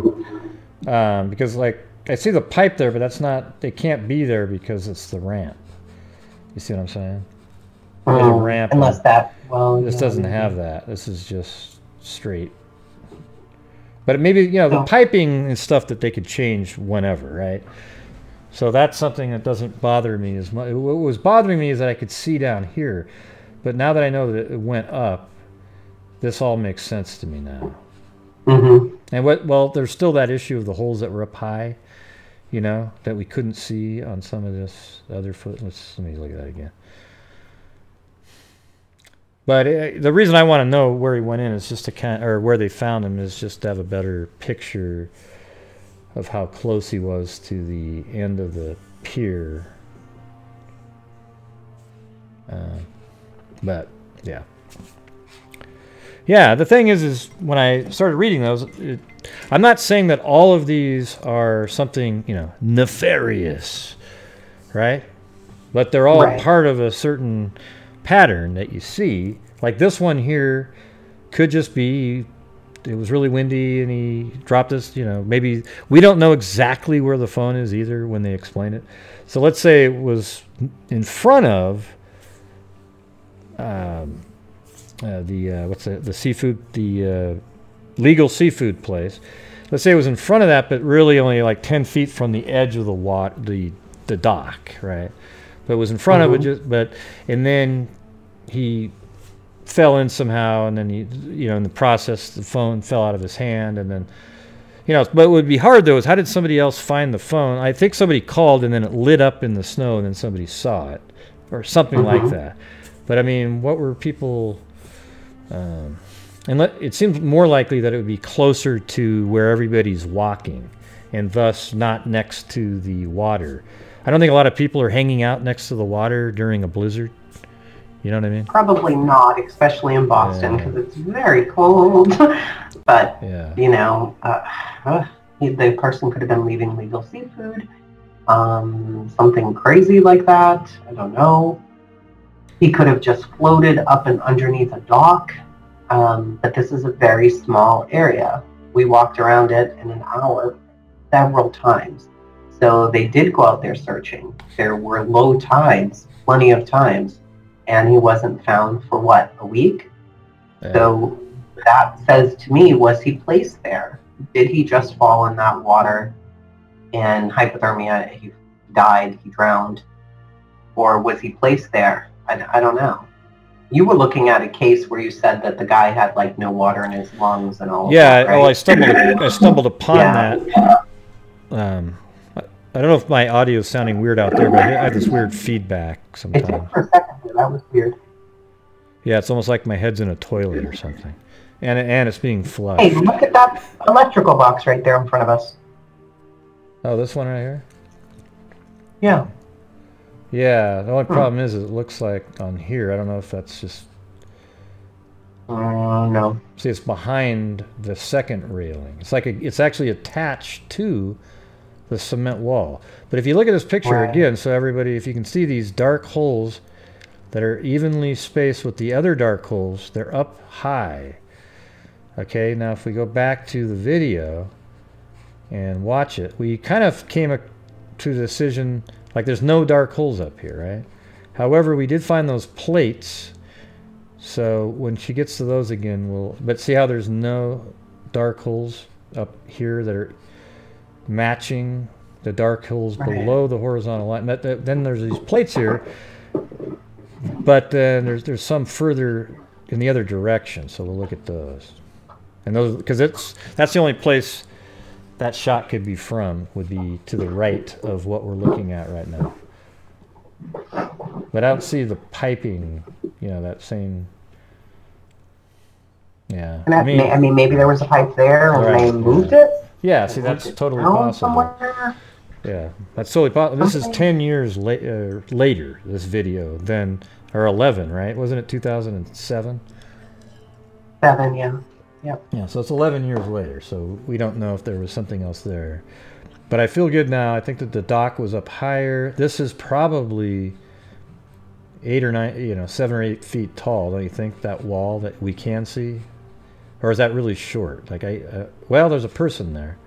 Because, like, I see the pipe there, but that's not, they can't be there because it's the ramp. You see what I'm saying? There's a ramp. Unless that, this doesn't have that. This is just straight. But maybe, you know, the piping is stuff that they could change whenever, right? So that's something that doesn't bother me as much. What was bothering me is that I could see down here. But now that I know that it went up, this all makes sense to me now. And well, there's still that issue of the holes that were up high, you know, that we couldn't see on some of this other foot. Let me look at that again. But the reason I want to know where he went in is just to or where they found him is just to have a better picture of how close he was to the end of the pier. But yeah. Yeah, the thing is when I started reading those, I'm not saying that all of these are something, you know, nefarious, right? But they're all part of a certain pattern that you see. Like this one here could just be, it was really windy and he dropped this, you know, maybe, we don't know exactly where the phone is either when they explain it. So let's say it was in front of the seafood, the legal seafood place. Let's say it was in front of that, but really only like 10 feet from the edge of the the dock, right? But it was in front of it, and then he fell in somehow, and then he, you know, in the process, the phone fell out of his hand, and then, you know, but what would be hard though is how did somebody else find the phone? I think somebody called and then it lit up in the snow and then somebody saw it or something like that. But I mean, what were people, it seems more likely that it would be closer to where everybody's walking and thus not next to the water. I don't think a lot of people are hanging out next to the water during a blizzard. You know what I mean? Probably not, especially in Boston, because it's very cold. But, you know, the person could have been leaving legal seafood, something crazy like that. I don't know. He could have just floated up and underneath a dock. But this is a very small area. We walked around it in an hour several times. So they did go out there searching. There were low tides, plenty of times. And he wasn't found for what, a week? So that says to me, was he placed there? Did he just fall in that water and hypothermia, he died, he drowned? Or was he placed there? I don't know. You were looking at a case where you said that the guy had like no water in his lungs and all that, right? Well, I stumbled upon that. I don't know if my audio is sounding weird out there, but I have this weird feedback sometimes. It did for a second there. That was weird. Yeah, it's almost like my head's in a toilet or something. And it's being flushed. Hey, look at that electrical box right there in front of us. Oh, this one right here? Yeah. Yeah, the only problem is it looks like on here, I don't know if that's just... no. See, it's behind the second railing. It's like it's actually attached to the cement wall. But if you look at this picture again, so everybody, if you can see these dark holes that are evenly spaced with the other dark holes, they're up high. Okay, now if we go back to the video and watch it, we kind of came to the decision Like there's no dark holes up here, right? However, we did find those plates. So when she gets to those again, but see how there's no dark holes up here that are matching the dark holes below the horizontal line. Then there's these plates here, but then there's some further in the other direction. So we'll look at those, and those because that's the only place that shot could be from, would be to the right of what we're looking at right now. But I don't see the piping, that same. Yeah. I mean, maybe there was a pipe there and they moved it? Yeah, see, that's totally possible. Somewhere? Yeah, that's totally possible. This is 10 years later, this video, or 11, right? Wasn't it 2007? 7, yeah. Yep. Yeah, so it's 11 years later, so we don't know if there was something else there. But I feel good now. I think that the dock was up higher. This is probably 8 or 9, 7 or 8 feet tall. Don't you think, that wall that we can see? Or is that really short? Like well, there's a person there.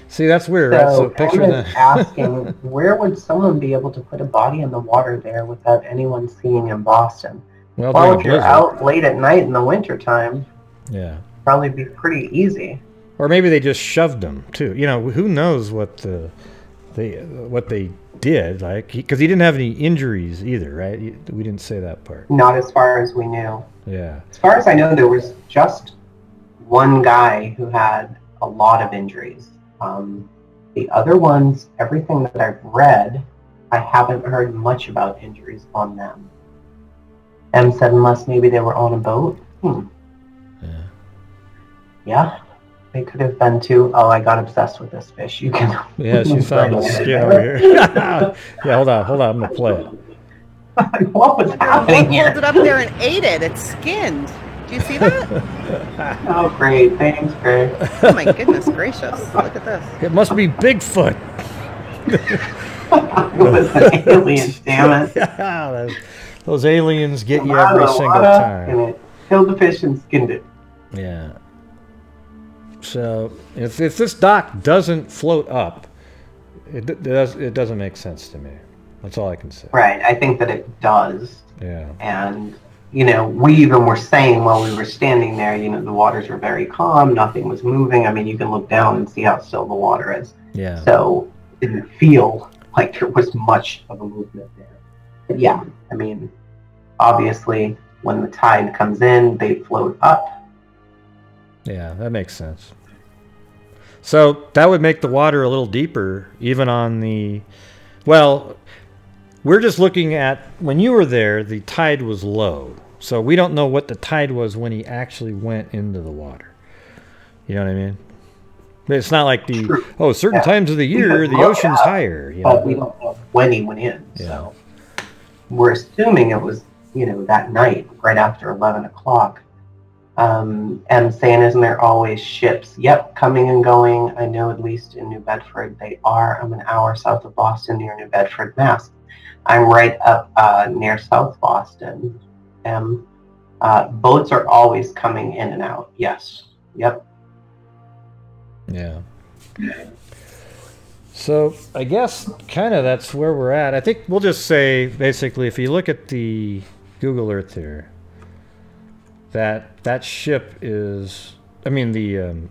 See, that's weird, right? So picture that. Asking, where would someone be able to put a body in the water there without anyone seeing in Boston? Well, if you're out late at night in the wintertime, yeah, probably be pretty easy. Or maybe they just shoved them too. Who knows what they did? Like, because he didn't have any injuries either, right? We didn't say that part. Not as far as we knew. Yeah. As far as I know, there was just one guy who had a lot of injuries. The other ones, everything that I've read, I haven't heard much about injuries on them. M said unless maybe they were on a boat. Yeah. Yeah. They could have been too. Oh, I got obsessed with this fish. You can. Yeah, she found the skin over here. Yeah, hold on. I'm gonna play it. What was happening here? Pulled it up there and ate it. It's skinned. Do you see that? Oh, great. Thanks, Greg. Oh my goodness gracious! Look at this. It must be Bigfoot. It was an alien, damn it. Yeah, those aliens get you every single time. And it killed the fish and skinned it. Yeah. So if this dock doesn't float up, it doesn't make sense to me. That's all I can say. Right. I think that it does. Yeah. And, we even were saying while we were standing there, the waters were very calm. Nothing was moving. I mean, you can look down and see how still the water is. Yeah. So it didn't feel like there was much of a movement there. But yeah, I mean, obviously, when the tide comes in, they float up. Yeah, that makes sense. So that would make the water a little deeper, even on the... Well, we're just looking at... When you were there, the tide was low. So we don't know what the tide was when he actually went into the water. You know what I mean? But it's not like certain times of the year, the ocean's higher. But we don't know when he went in. Yeah. So we're assuming it was, that night, right after 11 o'clock. And saying, isn't there always ships? Yep, coming and going. I know at least in New Bedford they are. I'm an hour south of Boston near New Bedford, Mass. I'm right up near South Boston. Boats are always coming in and out. Yes. Yep. Yeah. So I guess kind of that's where we're at. I think we'll just say, basically, if you look at the Google Earth here, that ship is, the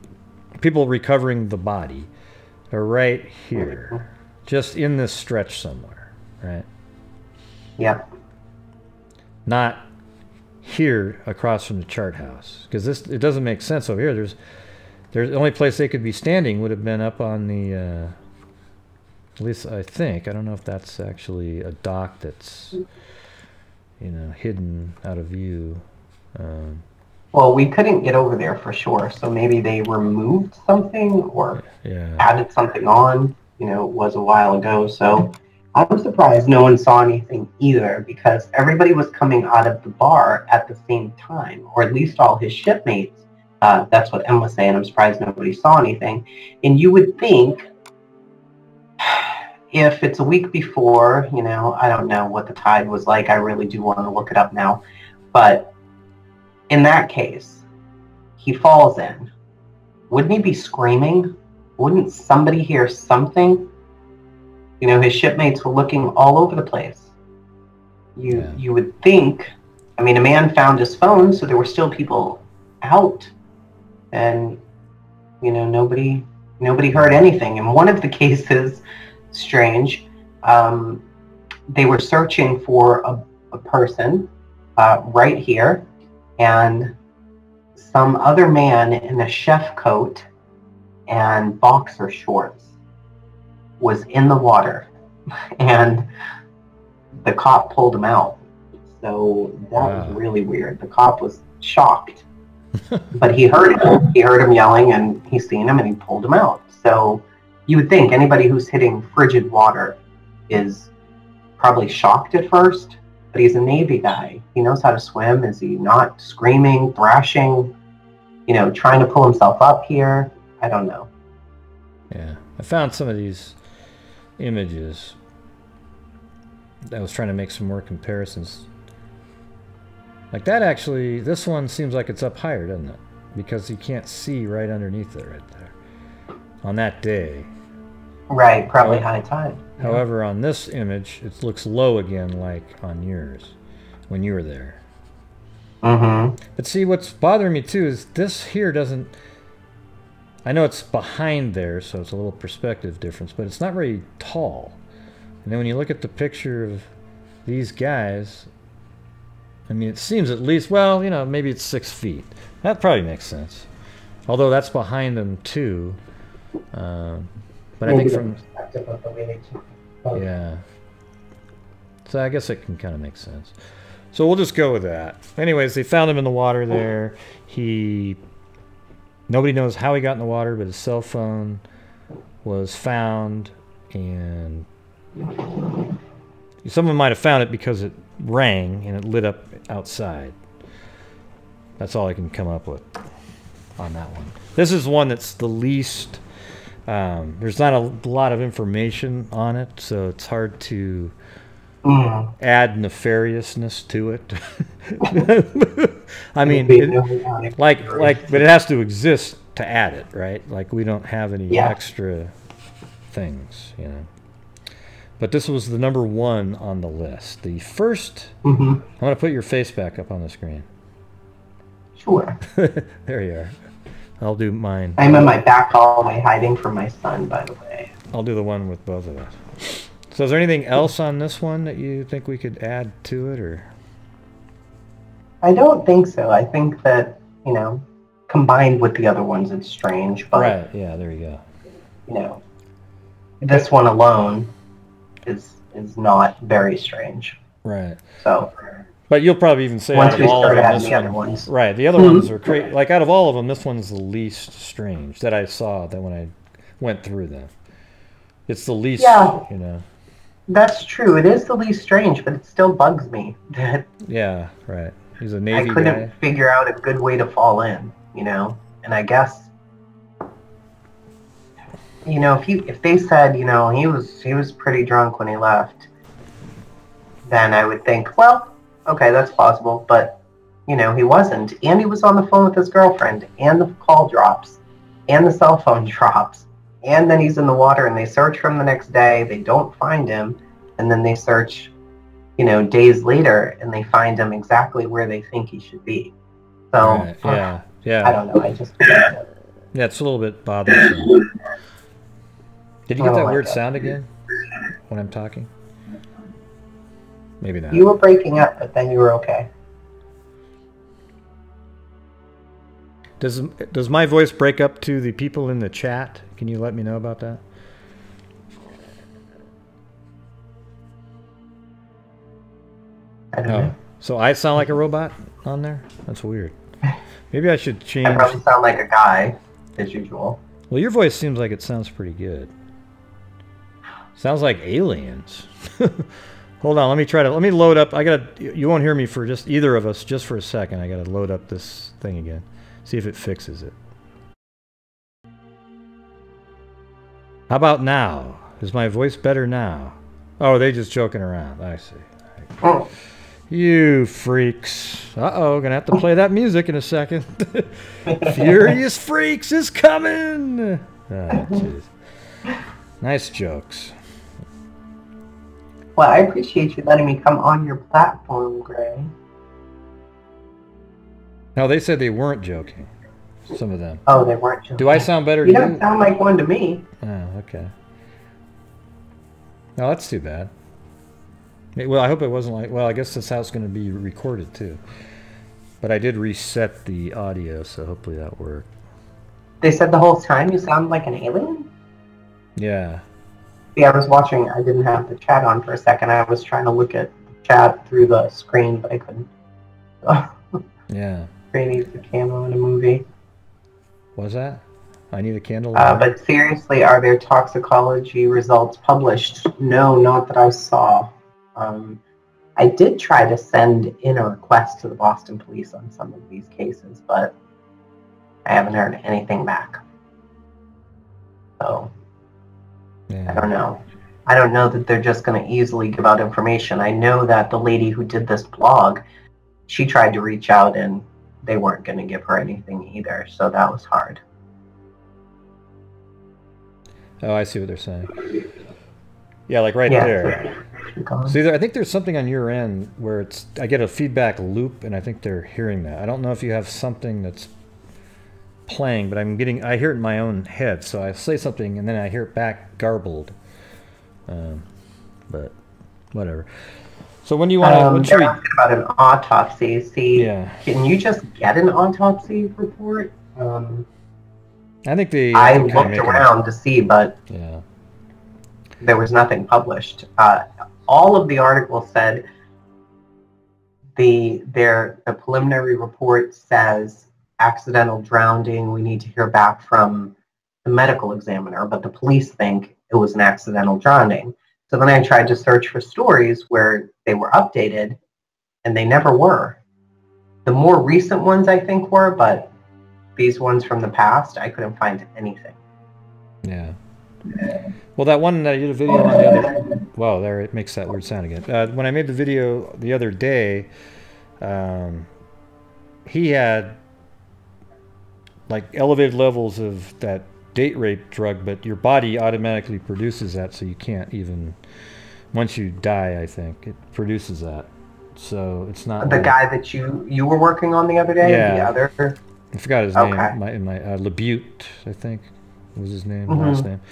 people recovering the body are right here, just in this stretch somewhere, right? Yep. Not here across from the chart house, because it doesn't make sense over here. There's the only place they could be standing would have been up on the, at least I think. I don't know if that's actually a dock that's, hidden out of view. Well, we couldn't get over there for sure, so maybe they removed something or added something on. It was a while ago, so I'm surprised no one saw anything either, because everybody was coming out of the bar at the same time, or at least all his shipmates. That's what Em was saying. I'm surprised nobody saw anything. And you would think, if it's a week before, I don't know what the tide was like. I really do want to look it up now. But in that case, he falls in. Wouldn't he be screaming? Wouldn't somebody hear something? You know, his shipmates were looking all over the place. You would think, I mean, a man found his phone, so there were still people out, and you know, nobody heard anything. In one of the cases, strange, they were searching for a person right here, and some other man in a chef coat and boxer shorts was in the water, and the cop pulled him out. So that was really weird. The cop was shocked, but he heard him. He heard him yelling, and he seen him, and he pulled him out. So you would think anybody who's hitting frigid water is probably shocked at first, but he's a Navy guy. He knows how to swim. Is he not screaming, thrashing, you know, trying to pull himself up here? I don't know. Yeah, I found some of these images. I was trying to make some more comparisons. Like that actually, this one seems like it's up higher, doesn't it? Because you can't see right underneath it right there. On that day. Right, probably high tide. However, on this image, it looks low again like on yours when you were there. Mm-hmm. But see, what's bothering me too is this here doesn't... I know it's behind there, so it's a little perspective difference, but it's not very tall. And then when you look at the picture of these guys, I mean, it seems at least, well, you know, maybe it's 6 feet. That probably makes sense. Although that's behind them too. But I think from... Yeah. So I guess it can kind of make sense. So we'll just go with that. Anyways, they found him in the water there. Nobody knows how he got in the water, but his cell phone was found, and someone might have found it because it rang and it lit up outside. That's all I can come up with on that one. This is one that's the least... there's not a lot of information on it, so it's hard to add nefariousness to it. I mean, but it has to exist to add it, right? Like we don't have any extra things, you know. But this was the number 1 on the list. The first, I'm going to put your face back up on the screen. Sure. There you are. I'll do mine. I'm in my back hallway hiding from my son, by the way. I'll do the one with both of us. So is there anything else on this one that you think we could add to it, or? I don't think so. I think that, you know, combined with the other ones, it's strange. But, right, yeah, there you go. You know, this one alone is not very strange. Right. So... But you'll probably even say out of all of them, this one, right? The other ones are crazy. Like out of all of them, this one's the least strange that I saw. That when I went through them, it's the least. Yeah, you know. That's true. It is the least strange, but it still bugs me that. Yeah, right. He's a Navy guy. I couldn't figure out a good way to fall in, you know. And I guess, you know, if they said, you know, he was pretty drunk when he left, then I would think, well. Okay, that's possible, but, you know, he wasn't. And he was on the phone with his girlfriend, and the call drops, and the cell phone drops, and then he's in the water, and they search for him the next day, they don't find him, and then they search, you know, days later, and they find him exactly where they think he should be. So, right. Yeah. I don't know, I just... Yeah, it's a little bit bothersome. Did you get that weird sound again when I'm talking? Maybe not. You were breaking up, but then you were okay. Does my voice break up to the people in the chat? Can you let me know about that? I don't know. So I sound like a robot on there? That's weird. Maybe I should change... I probably sound like a guy, as usual. Well, your voice seems like it sounds pretty good. Sounds like aliens. Hold on, let me load up. You won't hear me for just either of us just for a second. I gotta load up this thing again. See if it fixes it. How about now? Is my voice better now? Oh, they just joking around. I see. Oh. You freaks. Uh-oh, gonna have to play that music in a second. Furious Freaks is coming! Oh, jeez. Nice jokes. Well, I appreciate you letting me come on your platform, Gray. No, they said they weren't joking. Some of them. Oh, they weren't joking. Do I sound better to you? you? You don't sound like one to me. Oh, okay. No, that's too bad. Well, I hope it wasn't like... Well, I guess this house is going to be recorded, too. But I did reset the audio, so hopefully that worked. They said the whole time you sound like an alien? Yeah. See, I was watching... I didn't have the chat on for a second. I was trying to look at the chat through the screen, but I couldn't. Yeah. Gray needs a camo in a movie. Was that? I need a candle. But seriously, are there toxicology results published? No, not that I saw. I did try to send in a request to the Boston police on some of these cases, but I haven't heard anything back. So, yeah. I don't know. I don't know that they're just going to easily give out information. I know that the lady who did this blog, she tried to reach out and they weren't going to give her anything either, so that was hard. Oh, I see what they're saying. Yeah, like right there. See, I think there's something on your end where I get a feedback loop, and I think they're hearing that. I don't know if you have something that's playing, but I hear it in my own head, so I say something, and then I hear it back garbled. But whatever. So when do you want to... They're asking about an autopsy. See, Can you just get an autopsy report? I think I looked around to see, but there was nothing published. All of the articles said the preliminary report says accidental drowning. We need to hear back from the medical examiner, but the police think it was an accidental drowning. So then I tried to search for stories where they were updated, and they never were. The more recent ones I think were, but these ones from the past, I couldn't find anything. Yeah. Well, that one that I did a video on the other... Wow, there, it makes that weird sound again. When I made the video the other day, he had like elevated levels of that date rape drug, but your body automatically produces that, so you can't even... Once you die, I think, it produces that. So it's not... The guy that you were working on the other day? Yeah. The other... I forgot his name. Labute, I think, was his name, last name.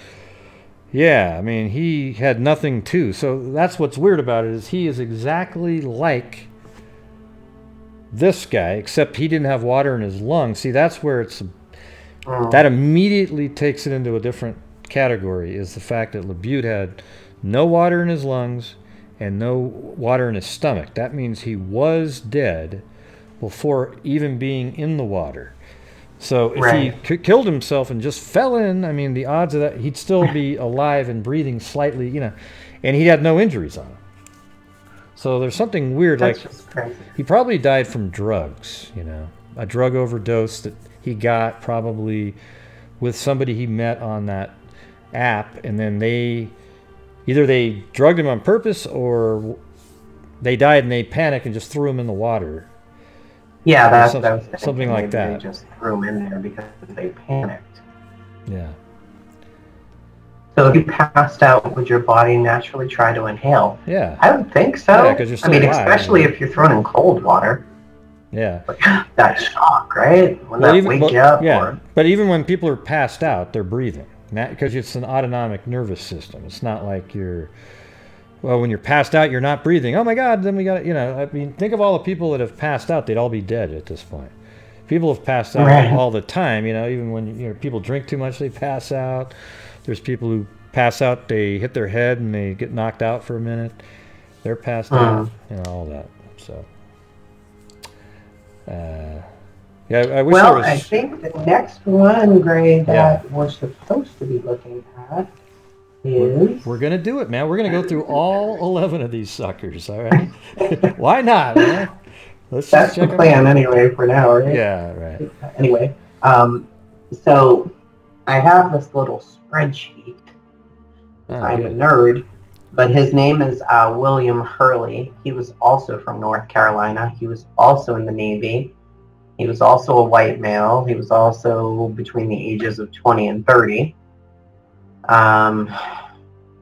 Yeah, I mean, he had nothing too. So that's what's weird about it, is he is exactly like this guy, except he didn't have water in his lungs. See, that's where it's... That immediately takes it into a different category, is the fact that Labute had no water in his lungs and no water in his stomach. That means he was dead before even being in the water. So if he killed himself and just fell in, I mean, the odds of that, he'd still be alive and breathing slightly, you know, and he had no injuries on him. So there's something weird, That's like he probably died from drugs, you know, a drug overdose that he got probably with somebody he met on that app, and then either they drugged him on purpose or they died and they panicked and just threw him in the water. Yeah, that's something like that. They just threw him in there because they panicked. Yeah. So if you passed out, would your body naturally try to inhale? Yeah. I would think so. Yeah, 'cause you're still alive, especially if you're thrown in cold water. Yeah. Like, that shock, right? Wouldn't that wake you up? Yeah. But even when people are passed out, they're breathing. Because it's an autonomic nervous system. It's not like when you're passed out, you're not breathing. Oh my God, then we got, you know, I mean, think of all the people that have passed out. They'd all be dead at this point. People have passed out all the time, you know, even when people drink too much, they pass out. There's people who pass out, they hit their head and they get knocked out for a minute. They're passed out, you know, all that. So, yeah, I wish there was... I think the next one, Gray, that we're supposed to be looking at is... We're going to do it, man. We're going to go through all 11 of these suckers, all right? Why not, man? That's the plan anyway for now, right? Yeah, right. Anyway, so I have this little spreadsheet. I'm a nerd, but his name is William Hurley. He was also from North Carolina. He was also in the Navy. He was also a white male. He was also between the ages of 20 and 30.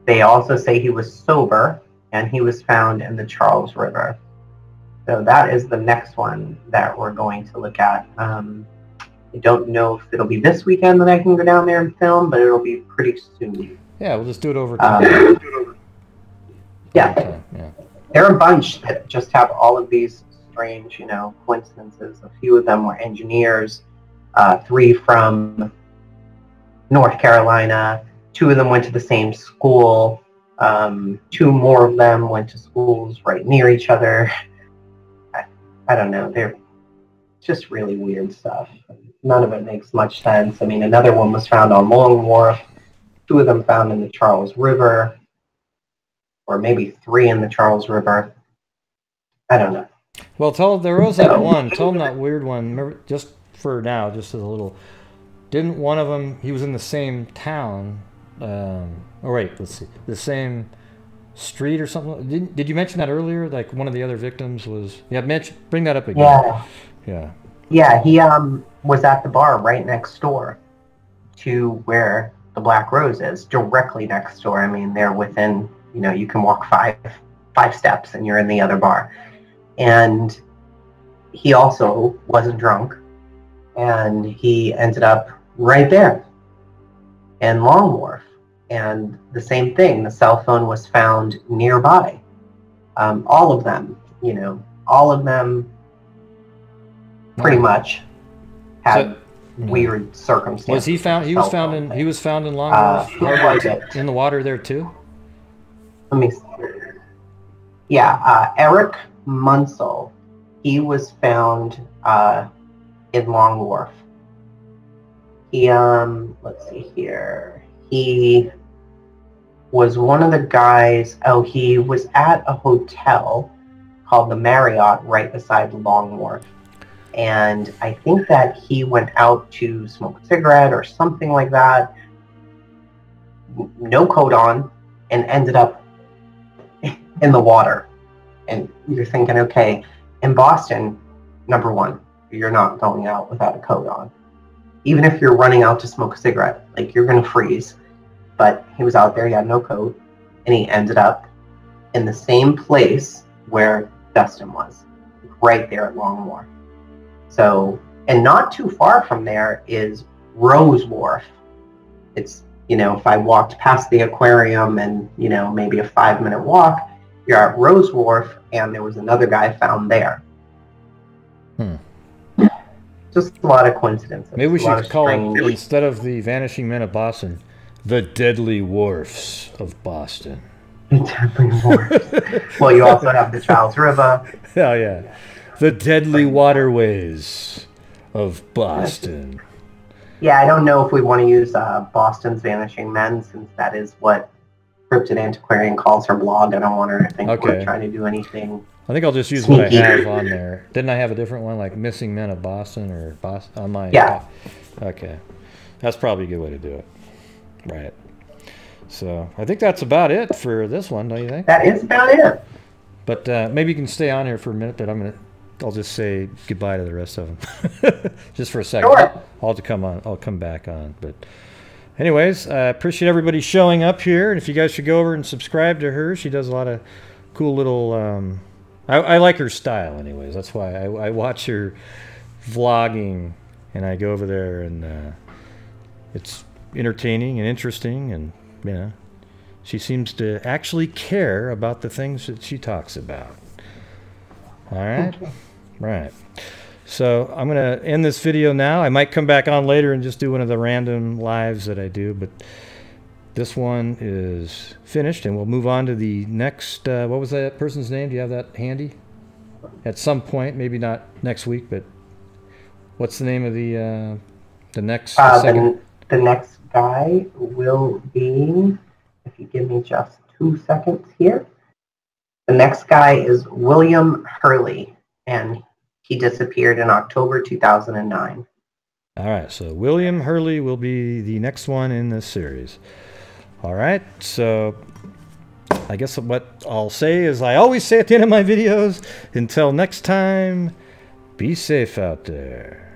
They also say he was sober. and he was found in the Charles River. So that is the next one that we're going to look at. I don't know if it'll be this weekend that I can go down there and film, but it'll be pretty soon. Yeah, we'll just do it over time. Yeah. There are a bunch that just have all of these strange, coincidences. A few of them were engineers, 3 from North Carolina, 2 of them went to the same school, 2 more of them went to schools right near each other. I don't know. They're just really weird stuff. None of it makes much sense. I mean, another one was found on Long Wharf, 2 of them found in the Charles River, or maybe 3 in the Charles River. I don't know. Well, there was that one. Tell them that weird one. Remember, just for now, just as a little. Didn't one of them? He was in the same town. Oh wait, let's see. The same street or something. Did you mention that earlier? Like one of the other victims was. Yeah, bring that up again. Yeah. Yeah. Yeah, he was at the bar right next door to where the Black Rose is, directly next door. I mean, they're within, you can walk five steps and you're in the other bar. And he also wasn't drunk, and he ended up right there in Long Wharf. And the same thing, the cell phone was found nearby. All of them, pretty much had weird circumstances. Was he found? He was found in Long Wharf in the water there too. Let me see. Yeah, Eric Munsell. He was found in Long Wharf. He let's see here. He was one of the guys. Oh, he was at a hotel called the Marriott right beside Long Wharf. And I think that he went out to smoke a cigarette or something like that, no coat on, and ended up in the water. And you're thinking, okay, in Boston, number one, you're not going out without a coat on. Even if you're running out to smoke a cigarette, like, you're going to freeze. But he was out there, he had no coat, and he ended up in the same place where Dustin was, right there at Long Wharf. So, and not too far from there is Rose Wharf. It's, if I walked past the aquarium and, maybe a 5-minute walk, you're at Rose Wharf, and there was another guy found there. Just a lot of coincidences. Maybe we should call it, instead of the Vanishing Men of Boston, the Deadly Wharfs of Boston. The Deadly Wharfs. Well, you also have the Charles River. Oh, yeah. The Deadly Waterways of Boston. Yeah, I don't know if we want to use Boston's Vanishing Men, since that is what Cryptid Antiquarian calls her blog. I don't want her to think we're trying to do anything. I think I'll just use sneaky. What I have on there. Didn't I have a different one, like Missing Men of Boston or Boston on my? Yeah. Okay, that's probably a good way to do it. Right. So I think that's about it for this one, don't you think? That is about it. But maybe you can stay on here for a minute. But I'll just say goodbye to the rest of them, just for a second. Sure. I'll come back on. But anyways, I appreciate everybody showing up here. And if you guys should go over and subscribe to her, she does a lot of cool little. I like her style, anyways. That's why I watch her vlogging, and I go over there, and it's entertaining and interesting, and she seems to actually care about the things that she talks about. All right. Right. So I'm going to end this video now. I might come back on later and just do one of the random lives that I do, but this one is finished, and we'll move on to the next. What was that person's name? Do you have that handy? At some point, maybe not next week, but what's the name of the next? The next guy will be, if you give me just 2 seconds here. The next guy is William Hurley, and he disappeared in October 2009. All right, so William Hurley will be the next one in this series. All right, so I guess what I'll say is I always say at the end of my videos, until next time, be safe out there.